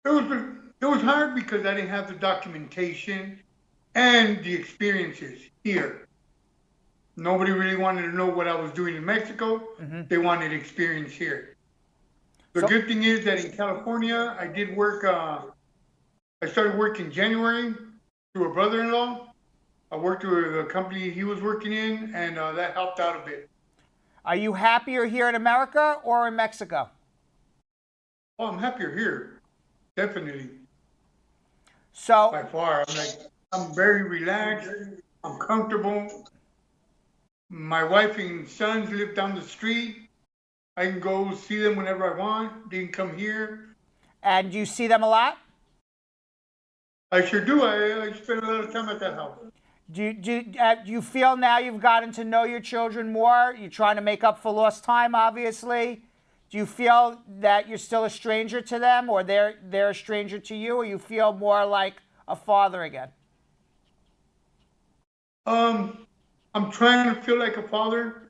It was hard because I didn't have the documentation and the experiences here. Nobody really wanted to know what I was doing in Mexico. They wanted experience here. The good thing is that in California, I did work. I started work in January through a brother-in-law. I worked with the company he was working in, and that helped out a bit. Are you happier here in America or in Mexico? Oh, I'm happier here, definitely. So by far, I'm very relaxed. I'm comfortable. My wife and sons live down the street. I can go see them whenever I want. They can come here. And do you see them a lot? I sure do. I spend a lot of time at that house. Do you feel now you've gotten to know your children more? You're trying to make up for lost time, obviously. Do you feel that you're still a stranger to them, or they're a stranger to you, or you feel more like a father again? I'm trying to feel like a father,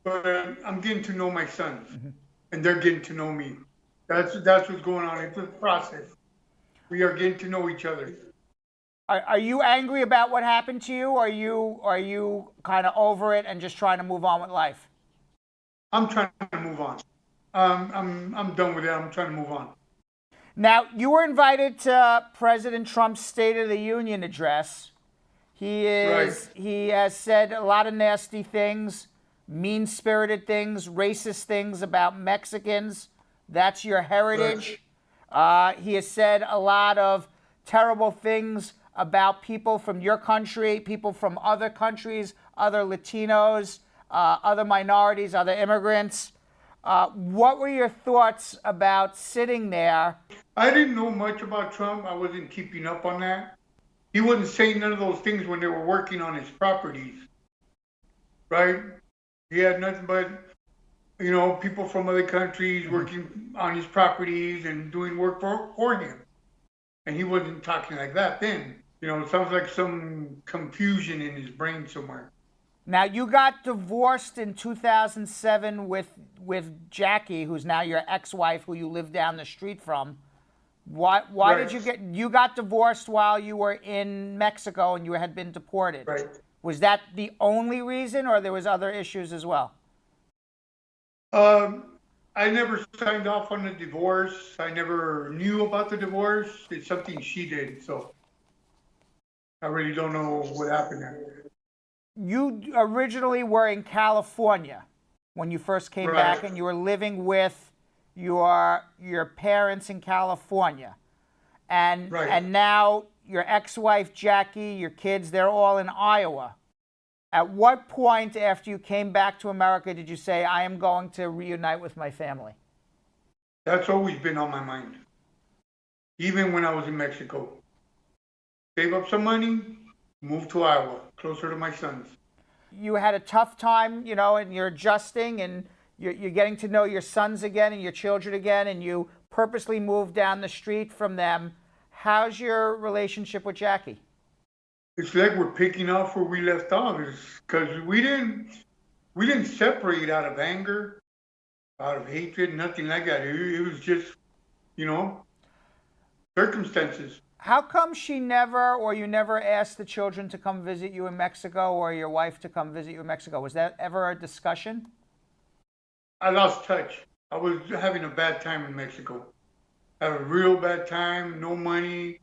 but I'm getting to know my sons, and they're getting to know me. That's what's going on. It's a process. We are getting to know each other. Are you angry about what happened to you, or are you kind of over it and just trying to move on with life? I'm trying to move on. I'm done with it. I'm trying to move on. Now, you were invited to President Trump's State of the Union address. He has said a lot of nasty things, mean-spirited things, racist things about Mexicans. That's your heritage. He has said a lot of terrible things about people from your country, people from other countries, other Latinos, other minorities, other immigrants. What were your thoughts about sitting there? I didn't know much about Trump. I wasn't keeping up on that. He wasn't saying none of those things when they were working on his properties, right? He had nothing but, people from other countries working on his properties and doing work for him. And he wasn't talking like that then. It sounds like some confusion in his brain somewhere. Now, you got divorced in 2007 with Jackie, who's now your ex-wife, who you live down the street from. Why did you got divorced while you were in Mexico and you had been deported? Right. Was that the only reason, or there was other issues as well? I never signed off on the divorce. I never knew about the divorce. It's something she did, so I really don't know what happened there. You originally were in California when you first came back, and you were living with your parents in California. And now your ex-wife, Jackie, your kids, they're all in Iowa. At what point after you came back to America did you say, I am going to reunite with my family? That's always been on my mind. Even when I was in Mexico. Save up some money, move to Iowa, closer to my sons. You had a tough time, and you're adjusting, and you're getting to know your sons again and your children again, and you purposely moved down the street from them. How's your relationship with Jackie? It's like we're picking up where we left off, because we didn't separate out of anger, out of hatred, nothing like that. It was just, circumstances. How come you never asked the children to come visit you in Mexico, or your wife to come visit you in Mexico? Was that ever a discussion? I lost touch. I was having a bad time in Mexico. I had a real bad time, no money.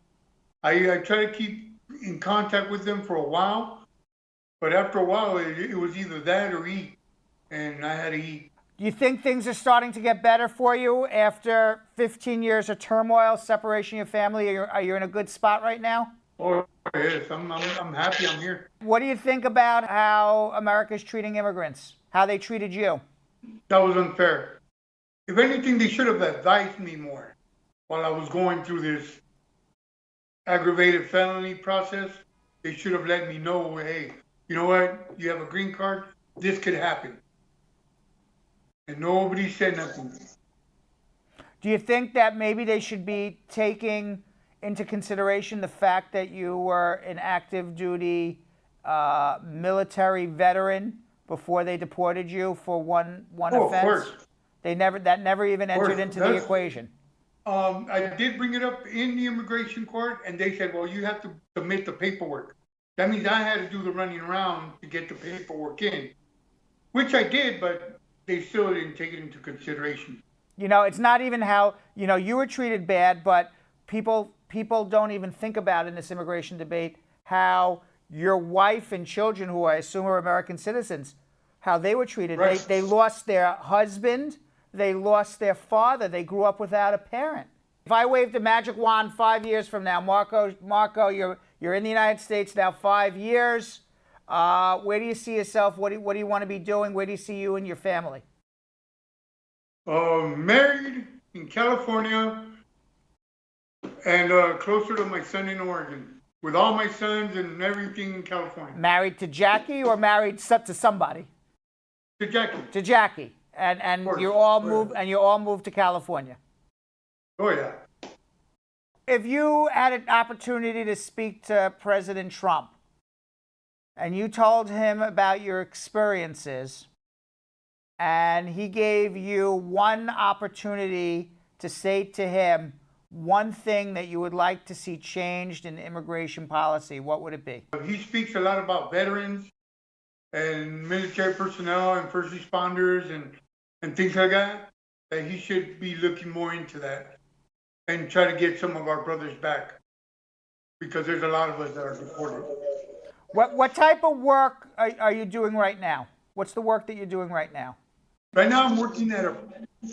I tried to keep in contact with them for a while, but after a while, it was either that or eat. and I had to eat. Do you think things are starting to get better for you after 15 years of turmoil, separation of your family? Are you in a good spot right now? Oh, yes, I'm happy I'm here. What do you think about how America's treating immigrants? How they treated you? That was unfair. If anything, they should have advised me more while I was going through this aggravated felony process. They should have let me know, hey, you know what? You have a green card. This could happen. And nobody said nothing. Do you think that maybe they should be taking into consideration the fact that you were an active duty military veteran before they deported you for one offense? Of course. That never even entered into the equation. I did bring it up in the immigration court, and they said, well, you have to submit the paperwork. That means I had to do the running around to get the paperwork in, which I did, but they still didn't take it into consideration. You know, it's not even how, you know, you were treated bad, but people don't even think about in this immigration debate how your wife and children, who I assume are American citizens, how they were treated. Right. They lost their husband, they lost their father, they grew up without a parent. If I waved a magic wand 5 years from now, Marco, you're in the United States now 5 years. Where do you see yourself? What do you want to be doing? Where do you see you and your family? Married in California and closer to my son in Oregon, with all my sons and everything in California. Married to Jackie or married to somebody? To Jackie. To Jackie, and you all moved to California. Oh yeah. If you had an opportunity to speak to President Trump, and you told him about your experiences, and he gave you one opportunity to say to him one thing that you would like to see changed in immigration policy, what would it be? He speaks a lot about veterans and military personnel and first responders and things like that he should be looking more into that and try to get some of our brothers back, because there's a lot of us that are deported. What type of work are you doing right now? What's the work that you're doing right now? Right now, I'm working at a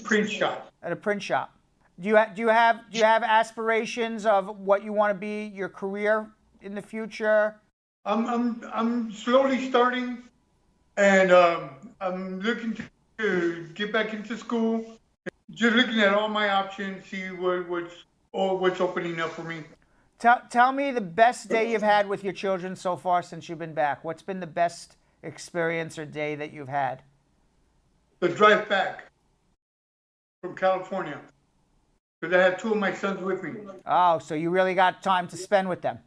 print shop. At a print shop. Do you have aspirations of what you want to be your career in the future? I'm slowly starting, and I'm looking to get back into school. Just looking at all my options, see what's opening up for me. Tell me the best day you've had with your children so far since you've been back. What's been the best experience or day that you've had? The drive back from California, because I had two of my sons with me. Oh, so you really got time to spend with them.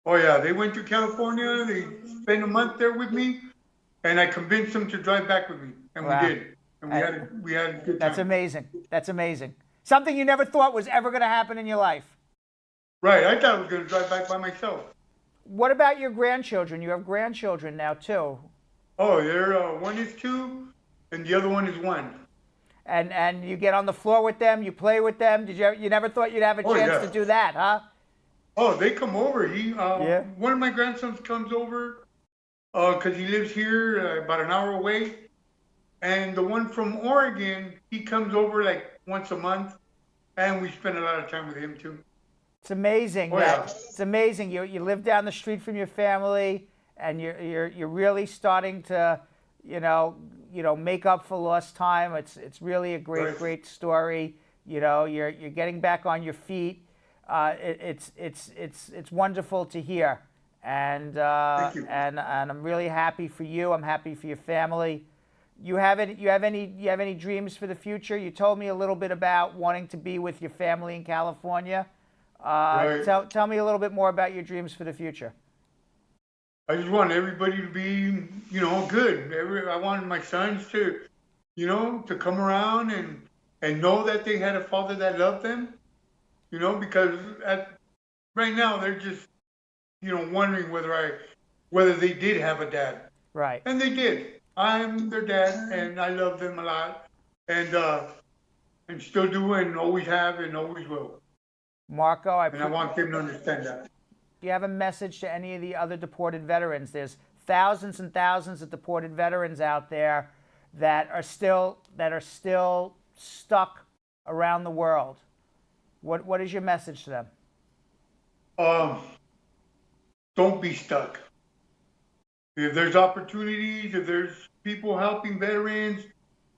Oh yeah, they went to California. They spent a month there with me, and I convinced them to drive back with me, and Wow. we did. And we had a good time. That's amazing. That's amazing. Something you never thought was ever going to happen in your life. Right, I thought I was going to drive back by myself. What about your grandchildren? You have grandchildren now too. Oh, they're one is 2, and the other one is 1. And you get on the floor with them, you play with them. You never thought you'd have a chance to do that, huh? Oh, they come over. One of my grandsons comes over because he lives here about an hour away. And the one from Oregon, he comes over like once a month, and we spend a lot of time with him too. It's amazing. It's amazing. You live down the street from your family, and you're really starting to, make up for lost time. It's really a great story. You're getting back on your feet. It's wonderful to hear, and Thank you. and I'm really happy for you. I'm happy for your family. You have any dreams for the future? You told me a little bit about wanting to be with your family in California. Right. Tell me a little bit more about your dreams for the future. I just want everybody to be, good. I wanted my sons to, to come around and know that they had a father that loved them, because right now they're just, wondering whether they did have a dad. Right. And they did. I'm their dad, and I love them a lot, and still do, and always have, and always will. Marco, I want them to understand that. Do you have a message to any of the other deported veterans? There's thousands and thousands of deported veterans out there, that are still stuck around the world? What is your message to them? Don't be stuck. If there's opportunities, if there's people helping veterans,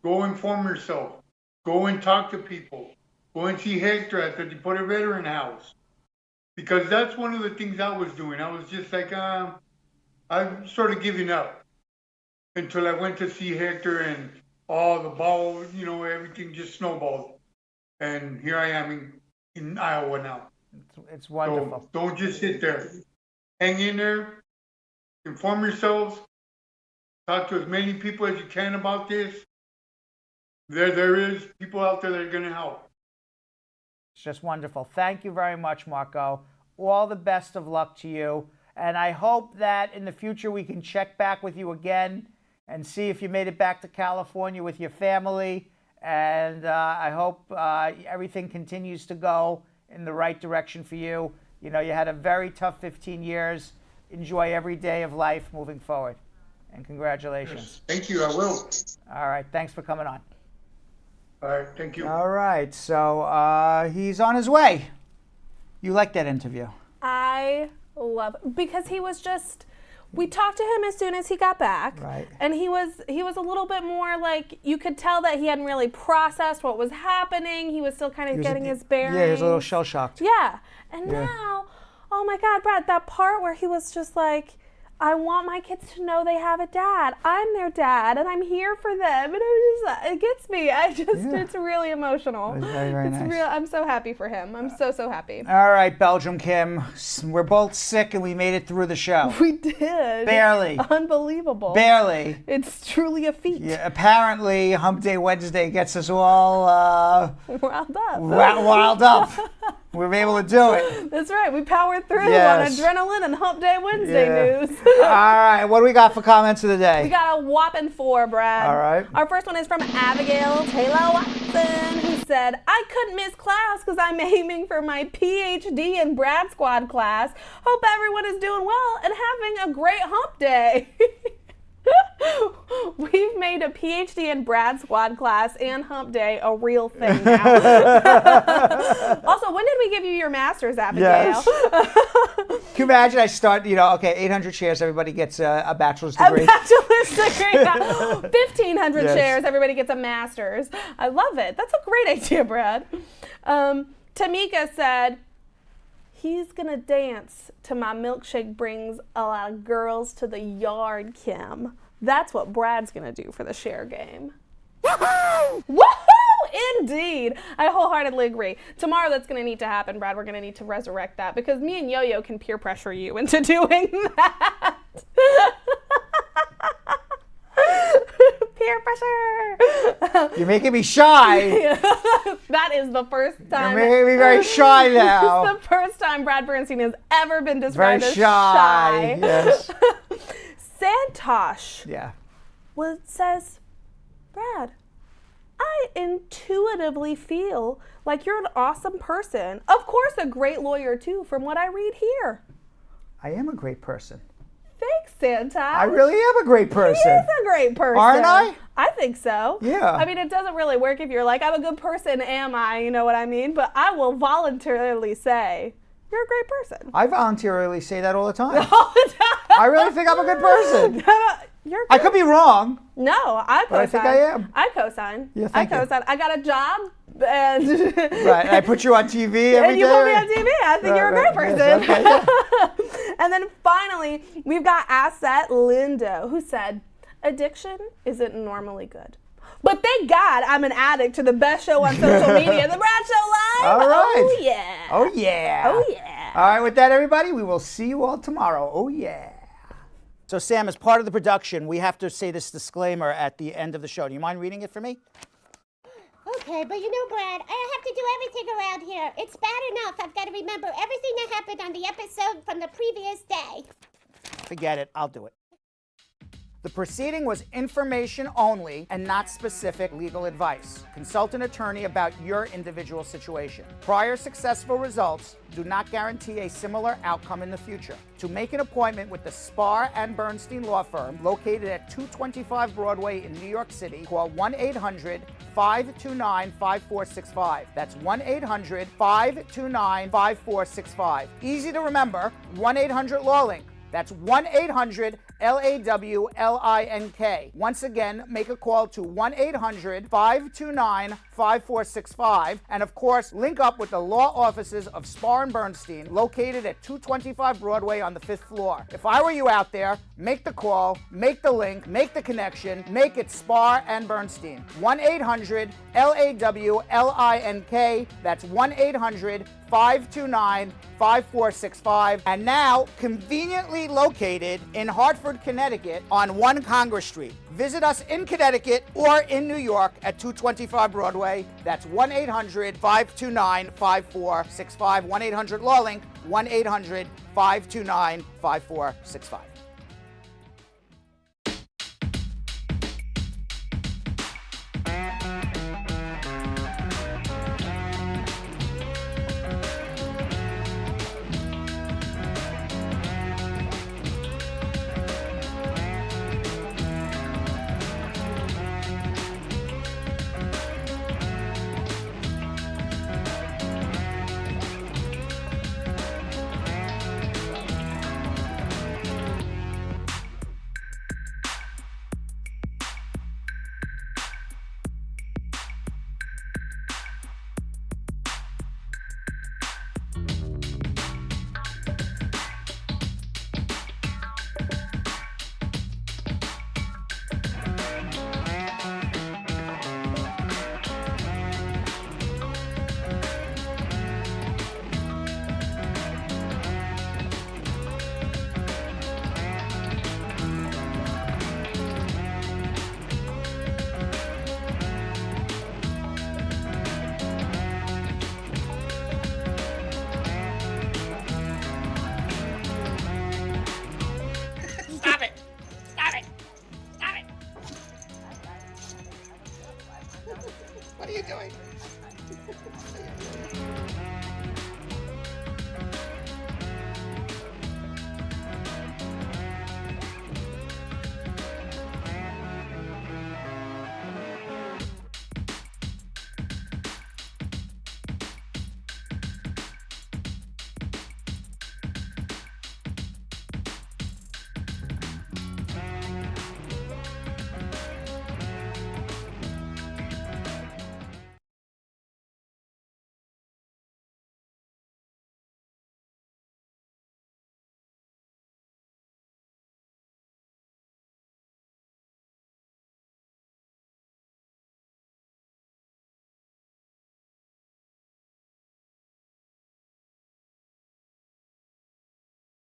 go inform yourself. Go and talk to people. Go and see Hector at the Deported Veteran House. Because that's one of the things I was doing. I was just like, I'm sort of giving up until I went to see Hector and all the ball, everything just snowballed. And here I am in Iowa now. It's wonderful. So don't just sit there. Hang in there. Inform yourselves. Talk to as many people as you can about this. There is people out there that are going to help. It's just wonderful. Thank you very much, Marco. All the best of luck to you. And I hope that in the future we can check back with you again and see if you made it back to California with your family. And I hope everything continues to go in the right direction for you. You had a very tough 15 years. Enjoy every day of life moving forward. And congratulations. Yes, thank you. I will. All right. Thanks for coming on. All right. Thank you. All right. So he's on his way. You liked that interview? I love it because he was just. We talked to him as soon as he got back, right? And he was a little bit more like, you could tell that he hadn't really processed what was happening. He was still kind of getting his bearings. Yeah, he was a little shell shocked. Yeah, and now, oh my God, Brad, that part where he was just like, I want my kids to know they have a dad. I'm their dad, and I'm here for them. And it gets me. It's really emotional. It was very, very nice. I'm so happy for him. I'm so happy. All right, Belgium Kim. We're both sick, and we made it through the show. We did. Barely. Unbelievable. Barely. It's truly a feat. Yeah, apparently, Hump Day Wednesday gets us all riled up. Riled up. We were able to do it. That's right. We powered through on adrenaline and Hump Day Wednesday news. All right. What do we got for comments of the day? We got a whopping 4, Brad. All right. Our first one is from Abigail Taylor Watson, who said, I couldn't miss class because I'm aiming for my PhD in Brad Squad class. Hope everyone is doing well and having a great Hump Day. We've made a PhD in Brad Squad class and Hump Day a real thing now. Also, when did we give you your master's, Abigail? Yes. Can you imagine I start, 800 shares, everybody gets a bachelor's degree. A bachelor's degree. 1,500 shares, everybody gets a master's. I love it. That's a great idea, Brad. Tamika said, he's going to dance to my milkshake brings a lot of girls to the yard, Kim. That's what Brad's going to do for the share game. Woohoo! Woohoo! Indeed. I wholeheartedly agree. Tomorrow that's going to need to happen, Brad. We're going to need to resurrect that because me and Yo-Yo can peer pressure you into doing that. Peer pressure. You're making me shy. That is the first time. You're making me very shy now. This is the first time Brad Bernstein has ever been described very as shy. Yes. Santosh. Yeah. Says, Brad, I intuitively feel like you're an awesome person. Of course, a great lawyer too, from what I read here. I am a great person. Thanks, Santosh. I really am a great person. He is a great person. Aren't I? I think so. Yeah. I mean, it doesn't really work if you're like, I'm a good person, am I? You know what I mean? But I will voluntarily say, you're a great person. I voluntarily say that all the time. All the time. I really think I'm a good person. You're I could be wrong. No, I co-sign. But I think I am. I co-sign. Yeah, thank you. I co-sign. I got a job. And right, I put you on TV every day. And you put me on TV. I think you're a great person. Yes, okay. And then finally, we've got Asset Lindo, who said, addiction isn't normally good. But thank God I'm an addict to the best show on social media, The Brad Show Live. All right. Oh, yeah. Oh, yeah. Oh, yeah. All right, with that, everybody, we will see you all tomorrow. Oh, yeah. So, Sam, as part of the production, we have to say this disclaimer at the end of the show. Do you mind reading it for me? Okay, but Brad, I have to do everything around here. It's bad enough I've got to remember everything that happened on the episode from the previous day. Forget it. I'll do it. The proceeding was information only and not specific legal advice. Consult an attorney about your individual situation. Prior successful results do not guarantee a similar outcome in the future. To make an appointment with the Spar and Bernstein law firm located at 225 Broadway in New York City, call 1-800-529-5465. That's 1-800-529-5465. Easy to remember, 1-800-LAW-LINK. That's 1-800-LAWLINK. Once again, make a call to 1-800-529-5465. And of course, link up with the law offices of Spar and Bernstein, located at 225 Broadway on the 5th floor. If I were you out there, make the call, make the link, make the connection, make it Spar and Bernstein. 1-800-LAWLINK. That's 1-800-529-5465. And now, conveniently located in Hartford, Connecticut on 1 Congress Street. Visit us in Connecticut or in New York at 225 Broadway. That's 1-800-529-5465. 1-800-LAW-LINK. 1-800-529-5465.